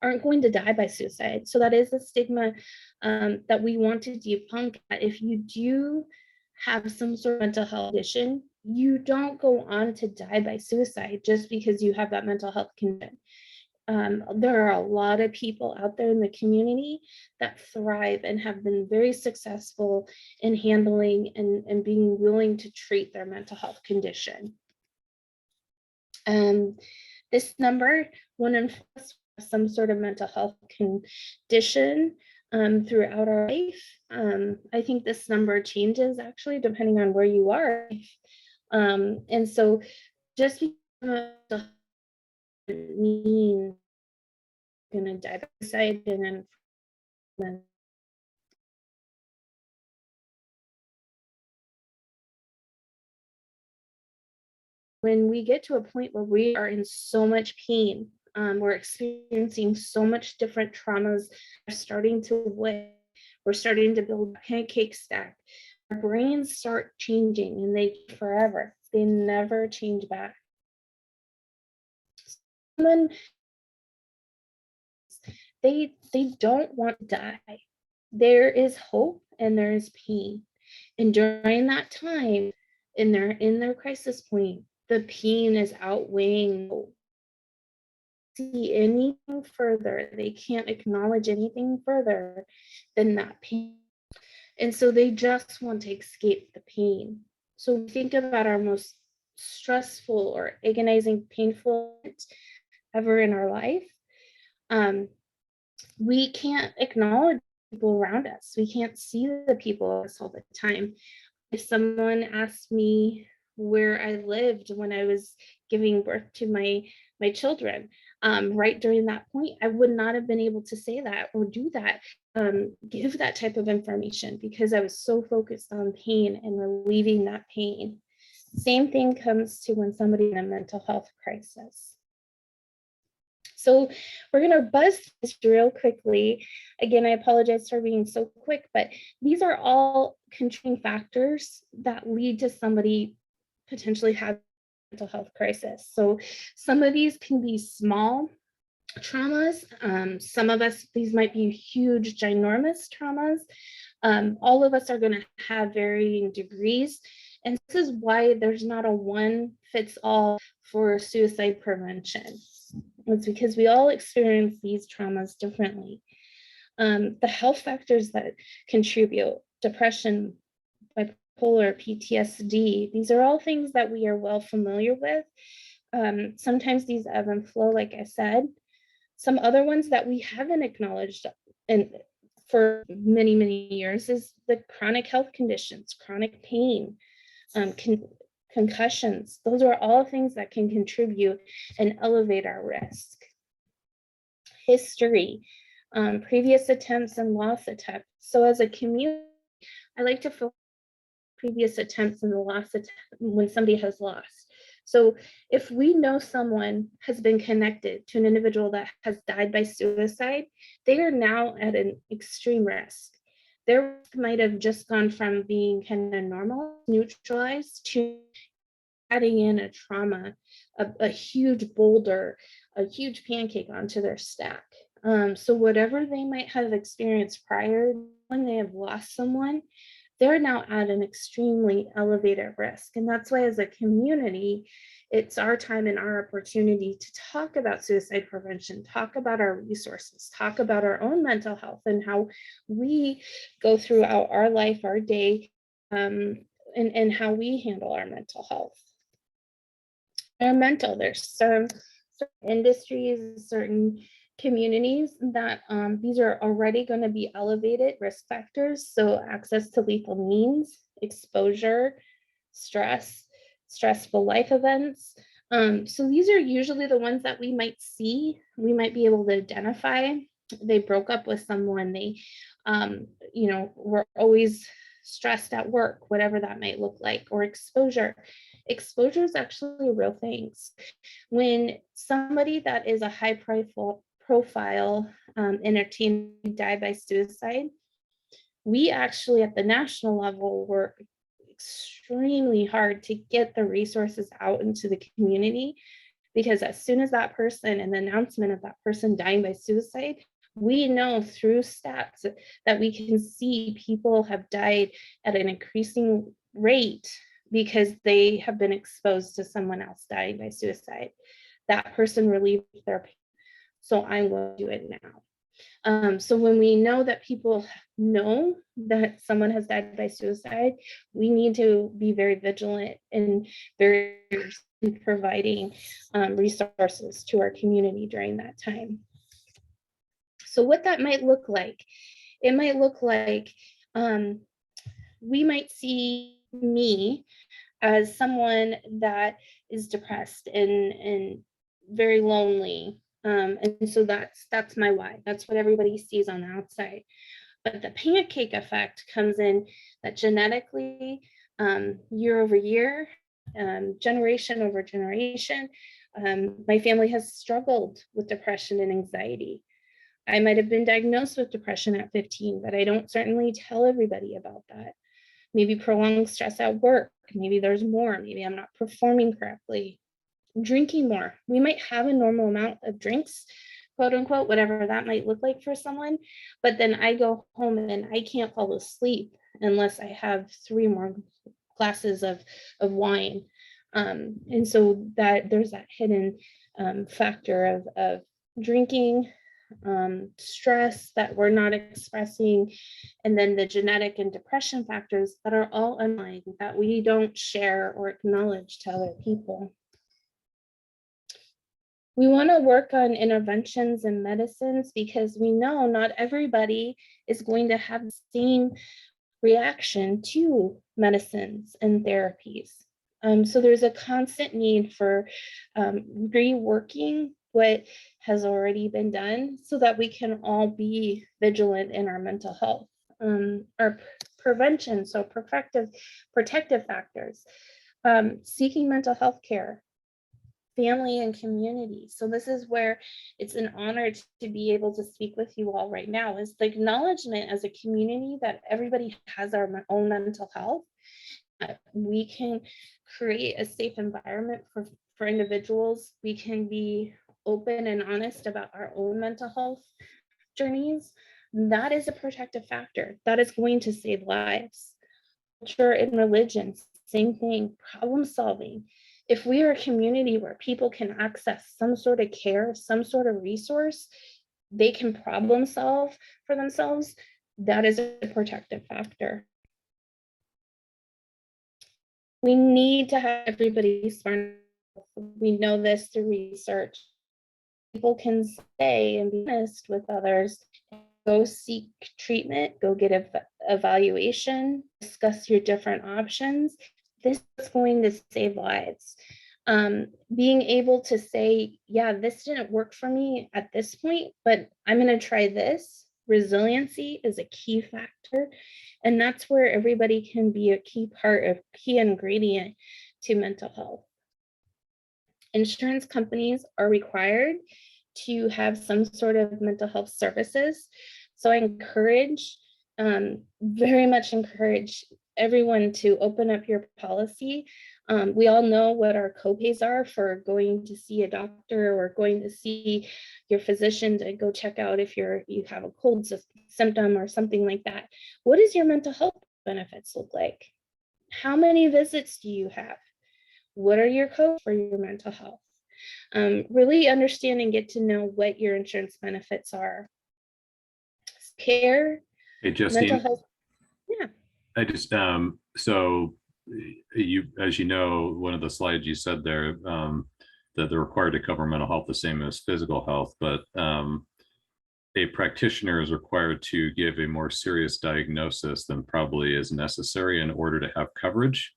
aren't going to die by suicide. So that is a stigma that we want to debunk. If you do have some sort of mental health condition, you don't go on to die by suicide just because you have that mental health condition. There are a lot of people out there in the community that thrive and have been very successful in handling and being willing to treat their mental health condition. This number, 1 in 4 have some sort of mental health condition throughout our life. I think this number changes actually depending on where you are. And so just because mean gonna die by suicide and then when we get to a point where we are in so much pain, we're experiencing so much different traumas, we're starting to win, we're starting to build a pancake stack. Our brains start changing and they forever. They never change back. And then they don't want to die. There is hope and there is pain. And during that time, in their crisis point, the pain is outweighing hope. See anything further. They can't acknowledge anything further than that pain. And so they just want to escape the pain. So think about our most stressful or agonizing, painful event ever in our life. We can't acknowledge people around us. We can't see the people all the time. If someone asked me where I lived when I was giving birth to my children, right during that point, I would not have been able to say that or do that, give that type of information because I was so focused on pain and relieving that pain. Same thing comes to when somebody in a mental health crisis. So we're going to buzz this real quickly. Again, I apologize for being so quick, but these are all contributing factors that lead to somebody potentially having a mental health crisis. So some of these can be small traumas. Some of us, these might be huge, ginormous traumas. All of us are going to have varying degrees. And this is why there's not a one fits all for suicide prevention. It's because we all experience these traumas differently. The health factors that contribute, depression, bipolar, PTSD, these are all things that we are well familiar with. Sometimes these ebb and flow, like I said. Some other ones that we haven't acknowledged and for many, many years is the chronic health conditions, chronic pain, concussions. Those are all things that can contribute and elevate our risk. History, previous attempts and loss attempts. So as a community, I like to focus on previous attempts and the loss attempt when somebody has lost. So if we know someone has been connected to an individual that has died by suicide, they are now at an extreme risk. Their risk might have just gone from being kind of normal, neutralized, to adding in a trauma, a huge boulder, a huge pancake onto their stack. So whatever they might have experienced prior when they have lost someone, they're now at an extremely elevated risk. And that's why as a community, it's our time and our opportunity to talk about suicide prevention, talk about our resources, talk about our own mental health and how we go throughout our life, our day, and how we handle our mental health. There's certain industries, certain communities that these are already going to be elevated risk factors. So access to lethal means, exposure, stress, stressful life events. So these are usually the ones that we might see, we might be able to identify. They broke up with someone, they, were always stressed at work, whatever that might look like, or exposure. Exposure is actually a real thing. When somebody that is a high profile entertainer died by suicide, we actually at the national level work extremely hard to get the resources out into the community, because as soon as that person and the announcement of that person dying by suicide, we know through stats that we can see people have died at an increasing rate because they have been exposed to someone else dying by suicide. That person relieved their pain, so I'm going to do it now. So when we know that people know that someone has died by suicide, we need to be very vigilant and very providing resources to our community during that time. So what that might look like, it might look like we might see me as someone that is depressed and very lonely. And so that's my why. That's what everybody sees on the outside. But the pancake effect comes in that genetically, year over year, generation over generation, my family has struggled with depression and anxiety. I might have been diagnosed with depression at 15, but I don't certainly tell everybody about that. Maybe prolonged stress at work. Maybe there's more. Maybe I'm not performing correctly. Drinking more. We might have a normal amount of drinks, quote unquote, whatever that might look like for someone. But then I go home and I can't fall asleep unless I have 3 more glasses of wine. And so that there's that hidden factor of drinking, stress that we're not expressing, and then the genetic and depression factors that are all underlying that we don't share or acknowledge to other people. We want to work on interventions and medicines because we know not everybody is going to have the same reaction to medicines and therapies. So there's a constant need for reworking what has already been done so that we can all be vigilant in our mental health. Our prevention, so protective factors, seeking mental health care, family and community. So this is where it's an honor to be able to speak with you all right now, is the acknowledgement as a community that everybody has our own mental health. We can create a safe environment for individuals. We can be open and honest about our own mental health journeys, that is a protective factor. That is going to save lives. Culture and religion, same thing, problem solving. If we are a community where people can access some sort of care, some sort of resource, they can problem solve for themselves, that is a protective factor. We need to have everybody smart. We know this through research. People can say and be honest with others, go seek treatment, go get an evaluation, discuss your different options. This is going to save lives. Being able to say, yeah, this didn't work for me at this point, but I'm going to try this. Resiliency is a key factor. And that's where everybody can be a key part of key ingredient to mental health. Insurance companies are required to have some sort of mental health services. So I encourage, very much encourage everyone to open up your policy. We all know what our copays are for going to see a doctor or going to see your physician to go check out if you have a cold symptom or something like that. What does your mental health benefits look like? How many visits do you have? What are your codes for your mental health? Really understand and get to know what your insurance benefits are. Care, Hey, mental Justine, health. Yeah. I just, so you, as you know, one of the slides you said there, that they're required to cover mental health the same as physical health, but a practitioner is required to give a more serious diagnosis than probably is necessary in order to have coverage.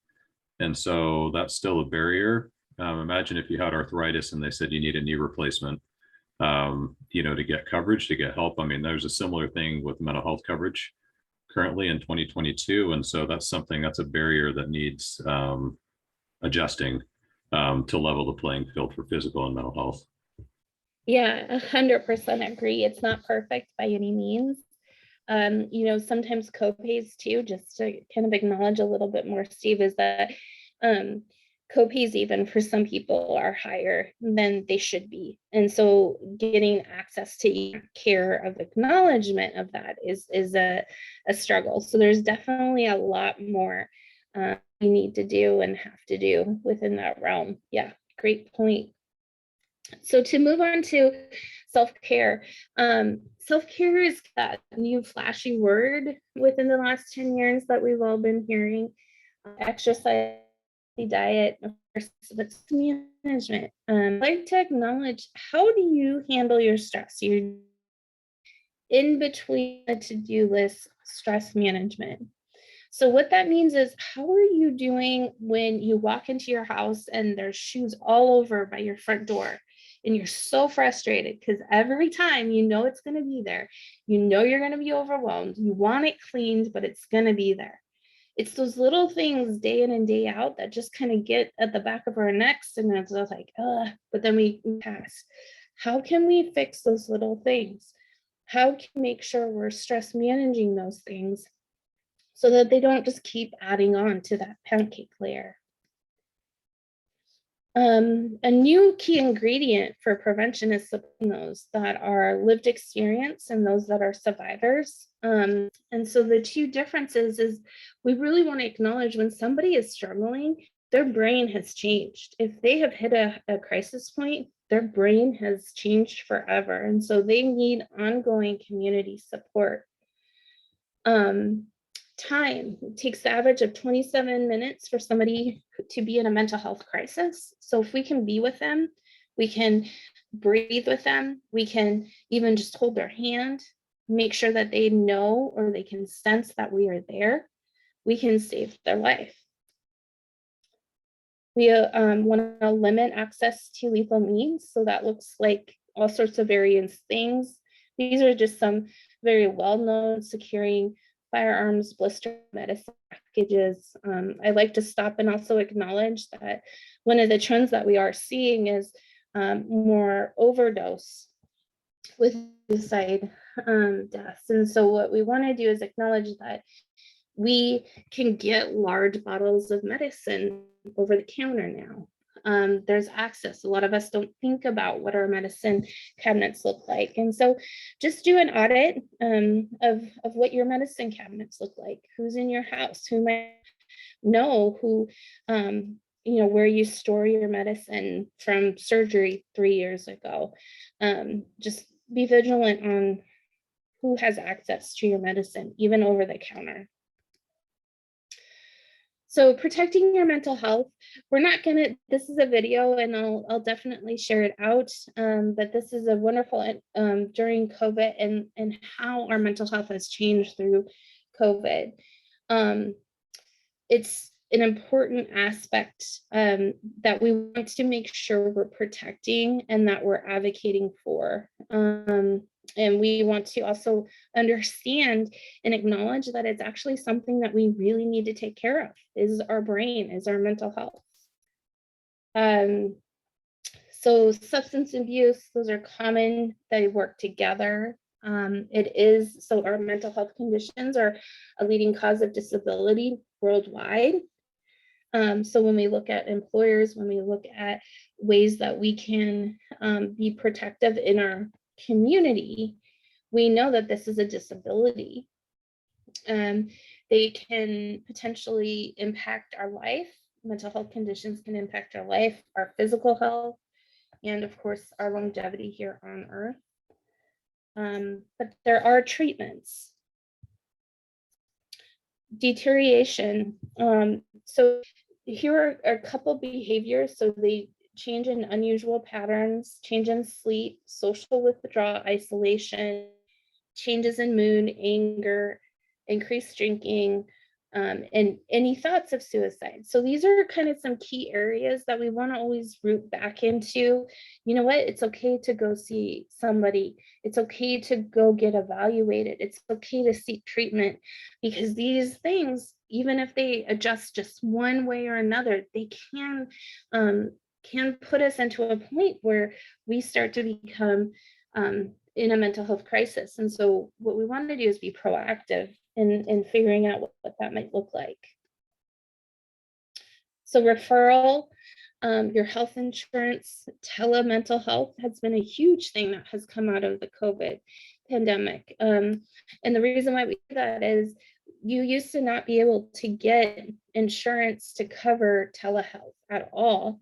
And so that's still a barrier. Imagine if you had arthritis and they said you need a knee replacement, to get coverage, to get help. I mean, there's a similar thing with mental health coverage currently in 2022. And so that's a barrier that needs adjusting to level the playing field for physical and mental health. Yeah, 100% agree. It's not perfect by any means. Sometimes copays too, just to kind of acknowledge a little bit more, Steve, is that copays even for some people are higher than they should be. And so getting access to care of acknowledgement of that is a struggle. So there's definitely a lot more we need to do and have to do within that realm. Yeah, great point. So to move on to self-care, self-care is that new flashy word within the last 10 years that we've all been hearing. Exercise, diet, of course, but management. I'd like to acknowledge, how do you handle your stress? You're in between the to-do list, stress management. So what that means is, how are you doing when you walk into your house and there's shoes all over by your front door? And you're so frustrated because every time you know it's going to be there, you know you're going to be overwhelmed, you want it cleaned, but it's going to be there. It's those little things day in and day out that just kind of get at the back of our necks, and it's just like, but then we pass. How can we fix those little things? How can we make sure we're stress managing those things so that they don't just keep adding on to that pancake layer? A new key ingredient for prevention is supporting those that are lived experience and those that are survivors. And so the two differences is, we really want to acknowledge when somebody is struggling, their brain has changed. If they have hit a crisis point, their brain has changed forever. And so they need ongoing community support. Time. It takes the average of 27 minutes for somebody to be in a mental health crisis. So if we can be with them, we can breathe with them, we can even just hold their hand, make sure that they know or they can sense that we are there, we can save their life. We want to limit access to lethal means. So that looks like all sorts of various things. These are just some very well-known: securing firearms, blister medicine packages. I'd like to stop and also acknowledge that one of the trends that we are seeing is more overdose with suicide deaths. And so what we want to do is acknowledge that we can get large bottles of medicine over the counter now. There's access. A lot of us don't think about what our medicine cabinets look like. And so just do an audit of what your medicine cabinets look like, who's in your house, who might know who, where you store your medicine from surgery 3 years ago. Just be vigilant on who has access to your medicine, even over the counter. So protecting your mental health, this is a video and I'll definitely share it out, but this is a wonderful during COVID and how our mental health has changed through COVID. It's an important aspect that we want to make sure we're protecting and that we're advocating for. And we want to also understand and acknowledge that it's actually something that we really need to take care of, is our brain, is our mental health. So substance abuse, those are common, they work together. So our mental health conditions are a leading cause of disability worldwide. So when we look at employers, when we look at ways that we can be protective in our community, we know that this is a disability. They can potentially impact our life. Mental health conditions can impact our life, our physical health, and of course, our longevity here on Earth. But there are treatments. Deterioration. So here are a couple behaviors. So they change in unusual patterns, change in sleep, social withdrawal, isolation, changes in mood, anger, increased drinking, and any thoughts of suicide. So these are kind of some key areas that we want to always root back into. You know what? It's okay to go see somebody. It's okay to go get evaluated. It's okay to seek treatment, because these things, even if they adjust just one way or another, they can put us into a point where we start to become in a mental health crisis. And so what we want to do is be proactive in figuring out what that might look like. So referral, your health insurance, telemental health has been a huge thing that has come out of the COVID pandemic. And the reason why we do that is you used to not be able to get insurance to cover telehealth at all.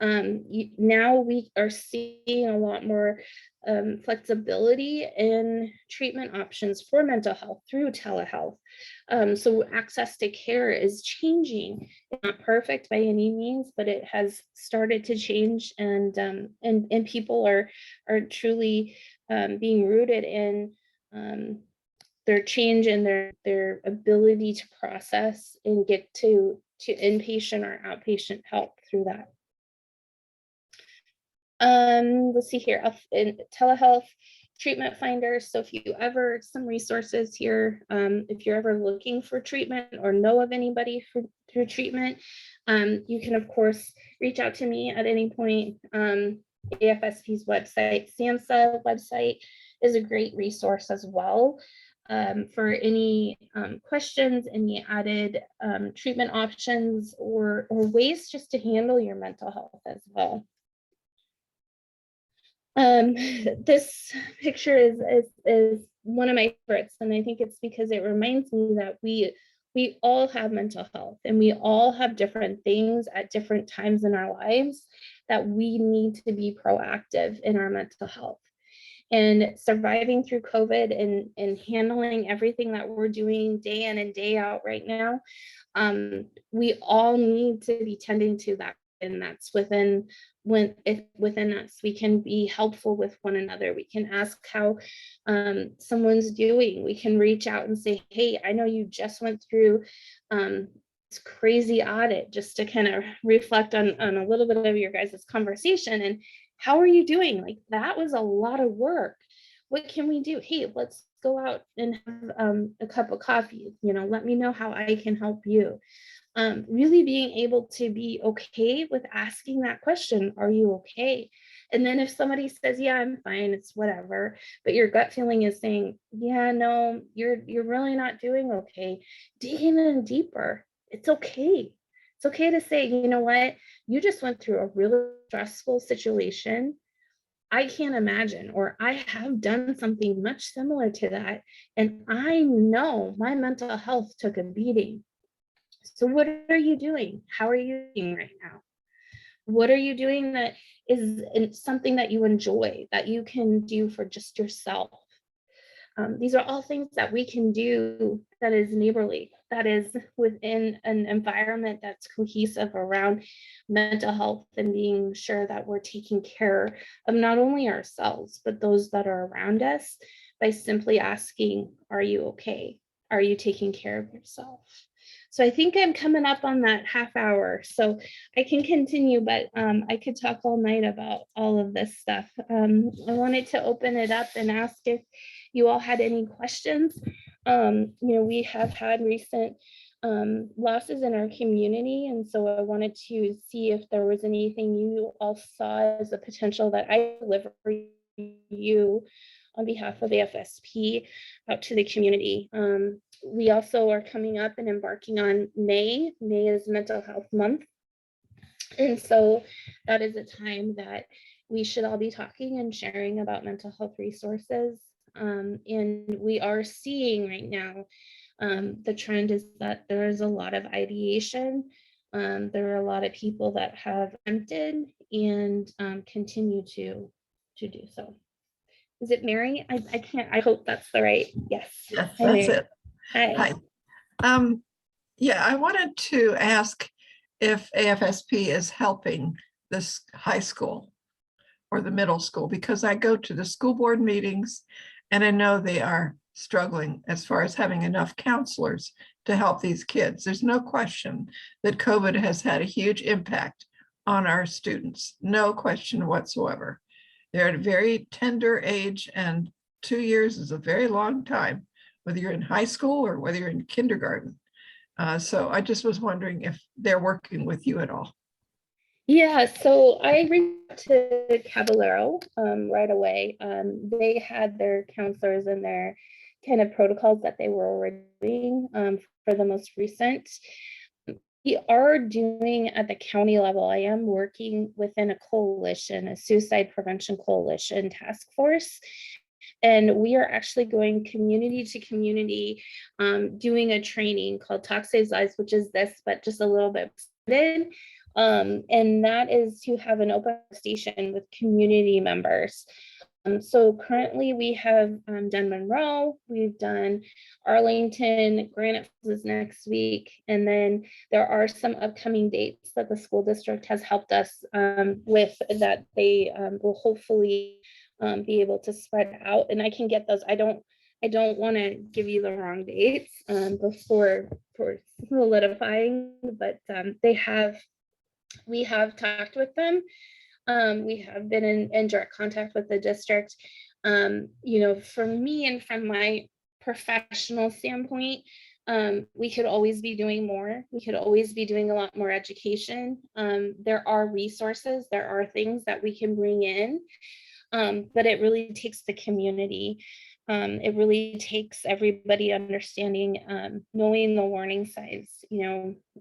Now we are seeing a lot more flexibility in treatment options for mental health through telehealth. So access to care is changing. It's not perfect by any means, but it has started to change, and people are truly being rooted in their change and their ability to process and get to inpatient or outpatient help through that. Let's see here, in telehealth treatment finders. So if you ever, some resources here, if you're ever looking for treatment or know of anybody through treatment, you can of course reach out to me at any point. AFSP's website, SAMHSA website is a great resource as well. For any questions, any added treatment options, or ways just to handle your mental health as well. This picture is one of my favorites, and I think it's because it reminds me that we all have mental health, and we all have different things at different times in our lives that we need to be proactive in our mental health. And surviving through COVID and handling everything that we're doing day in and day out right now, we all need to be tending to that. And that's within us. We can be helpful with one another. We can ask how someone's doing. We can reach out and say, hey, I know you just went through this crazy audit, just to kind of reflect on a little bit of your guys' conversation. And how are you doing? Like, that was a lot of work. What can we do? Hey, let's go out and have a cup of coffee. Let me know how I can help you. Really being able to be okay with asking that question, are you okay? And then if somebody says, yeah, I'm fine, it's whatever, but your gut feeling is saying, yeah, no, you're really not doing okay, digging in deeper. It's okay. It's okay to say, you know what, you just went through a really stressful situation. I can't imagine, or I have done something much similar to that. And I know my mental health took a beating. So what are you doing? How are you doing right now? What are you doing that is something that you enjoy, that you can do for just yourself? These are all things that we can do that is neighborly, that is within an environment that's cohesive around mental health and being sure that we're taking care of not only ourselves, but those that are around us by simply asking, are you okay? Are you taking care of yourself? So I think I'm coming up on that half hour, so I can continue, but I could talk all night about all of this stuff. I wanted to open it up and ask if you all had any questions. We have had recent losses in our community, and so I wanted to see if there was anything you all saw as a potential that I deliver for you on behalf of AFSP out to the community. We also are coming up and embarking on May. May is Mental Health Month. And so that is a time that we should all be talking and sharing about mental health resources. And we are seeing right now, the trend is that there is a lot of ideation. There are a lot of people that have attempted and continue to do so. Is it Mary? I can't, I hope that's the right, yes. Yes, Hi, that's Mary. it. Hi. Hi. Yeah, I wanted to ask if AFSP is helping this high school or the middle school, because I go to the school board meetings and I know they are struggling as far as having enough counselors to help these kids. There's no question that COVID has had a huge impact on our students, no question whatsoever. They're at a very tender age, and 2 years is a very long time, whether you're in high school or whether you're in kindergarten. So I just was wondering if they're working with you at all. Yeah, so I reached out to Caballero right away. They had their counselors and their kind of protocols that they were already doing for the most recent. We are doing at the county level, I am working within a coalition, a suicide prevention coalition task force. And we are actually going community to community, doing a training called Talk Saves Lives, which is this, but just a little bit expanded. And that is to have an open station with community members. So currently we have done Monroe, we've done Arlington, Granite Falls is next week, and then there are some upcoming dates that the school district has helped us with that they will hopefully be able to spread out. And I can get those. I don't want to give you the wrong dates before solidifying, but we have talked with them. We have been in direct contact with the district. For me and from my professional standpoint, we could always be doing more. We could always be doing a lot more education. There are resources, there are things that we can bring in, but it really takes the community. It really takes everybody understanding, knowing the warning signs,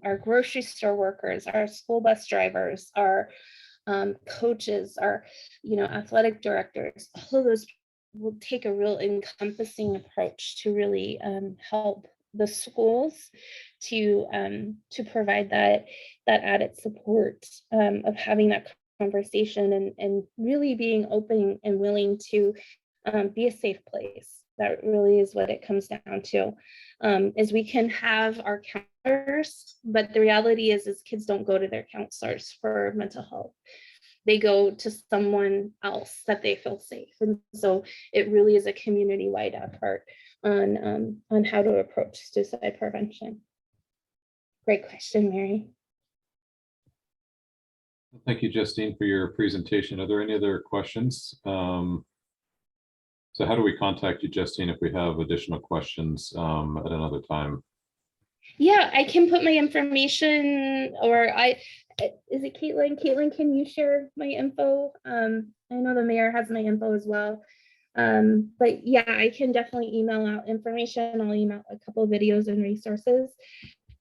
our grocery store workers, our school bus drivers, our coaches, our, athletic directors, all of those will take a real encompassing approach to really help the schools to provide that added support of having that conversation and really being open and willing to be a safe place. That really is what it comes down to, is we can have our counselors, but the reality is kids don't go to their counselors for mental health. They go to someone else that they feel safe. And so it really is a community-wide effort on how to approach suicide prevention. Great question, Mary. Thank you, Justine, for your presentation. Are there any other questions? So how do we contact you, Justine, if we have additional questions at another time? Yeah, I can put my information, or is it Caitlin? Caitlin, can you share my info? I know the mayor has my info as well. But yeah, I can definitely email out information. I'll email a couple of videos and resources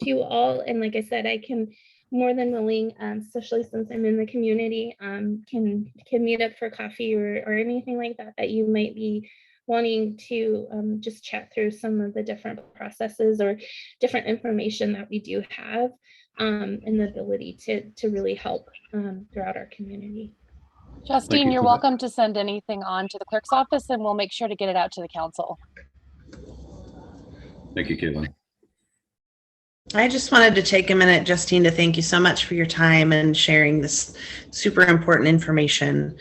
to you all. And like I said, I can more than willing, especially since I'm in the community, can meet up for coffee or anything like that that you might be wanting to just chat through some of the different processes or different information that we do have, and the ability to really help throughout our community. Justine, you you're for that. welcome to send anything on to the clerk's office and we'll make sure to get it out to the council. Thank you, Caitlin. I just wanted to take a minute, Justine, to thank you so much for your time and sharing this super important information.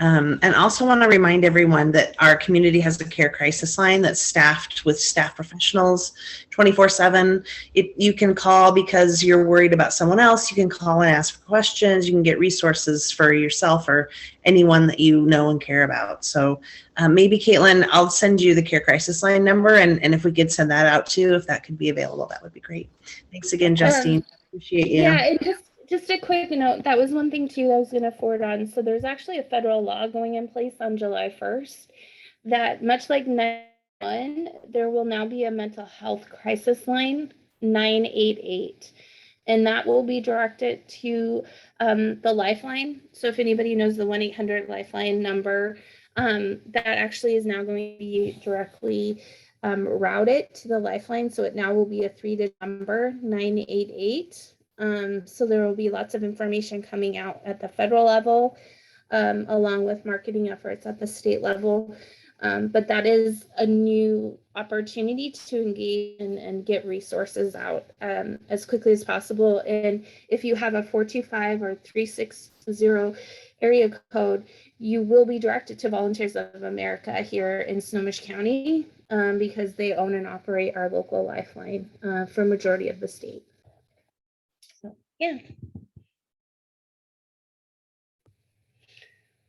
And also want to remind everyone that our community has a care crisis line that's staffed with staff professionals 24/7. You can call because you're worried about someone else. You can call and ask for questions. You can get resources for yourself or anyone that you know and care about. So maybe, Caitlin, I'll send you the care crisis line number. And if we could send that out too, if that could be available, that would be great. Thanks again, Justine. Appreciate you. Yeah, and just a quick note, that was one thing too I was going to forward on. So there's actually a federal law going in place on July 1st that, much like 911, there will now be a mental health crisis line, 988. And that will be directed to the Lifeline. So if anybody knows the 1-800 Lifeline number, that actually is now going to be directly routed to the Lifeline. So it now will be a 3-digit number, 988. So there will be lots of information coming out at the federal level, along with marketing efforts at the state level. But that is a new opportunity to engage and get resources out as quickly as possible. And if you have a 425 or 360 area code, you will be directed to Volunteers of America here in Snohomish County, because they own and operate our local Lifeline for majority of the state. So, yeah.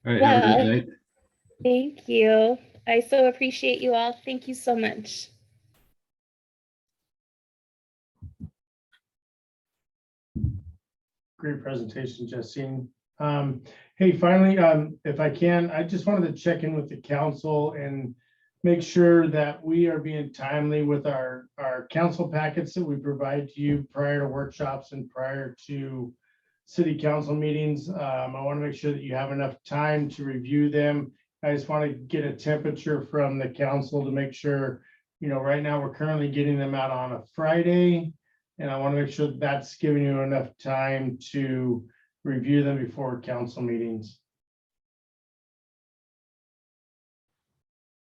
All right, have a good night. Thank you. I so appreciate you all. Thank you so much. Great presentation, Justine. Hey, finally, if I can, I just wanted to check in with the council and make sure that we are being timely with our council packets that we provide to you prior to workshops and prior to city council meetings. I want to make sure that you have enough time to review them. I just want to get a temperature from the council to make sure, right now we're currently getting them out on a Friday. And I want to make sure that that's giving you enough time to review them before council meetings.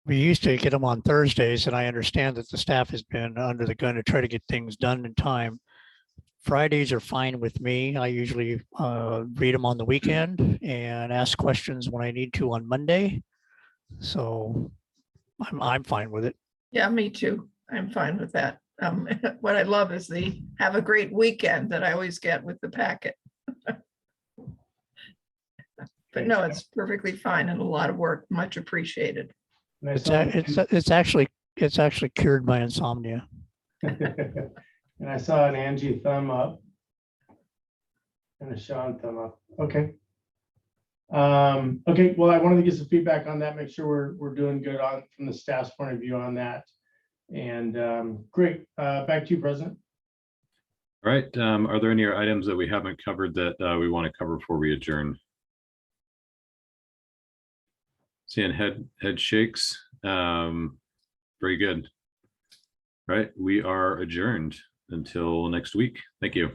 We used to get them on Thursdays, and I understand that the staff has been under the gun to try to get things done in time. Fridays are fine with me. I usually read them on the weekend and ask questions when I need to on Monday. So I'm fine with it. Yeah, me too. I'm fine with that. What I love is the have a great weekend that I always get with the packet. But no, it's perfectly fine and a lot of work, much appreciated. It's actually cured my insomnia. And I saw an Angie thumb up and a Sean thumb up. Okay. Okay, well, I wanted to get some feedback on that, make sure we're doing good from the staff's point of view on that. And great, back to you, President. All right, are there any items that we haven't covered that we want to cover before we adjourn? Seeing head shakes. Very good. All right, we are adjourned until next week. Thank you.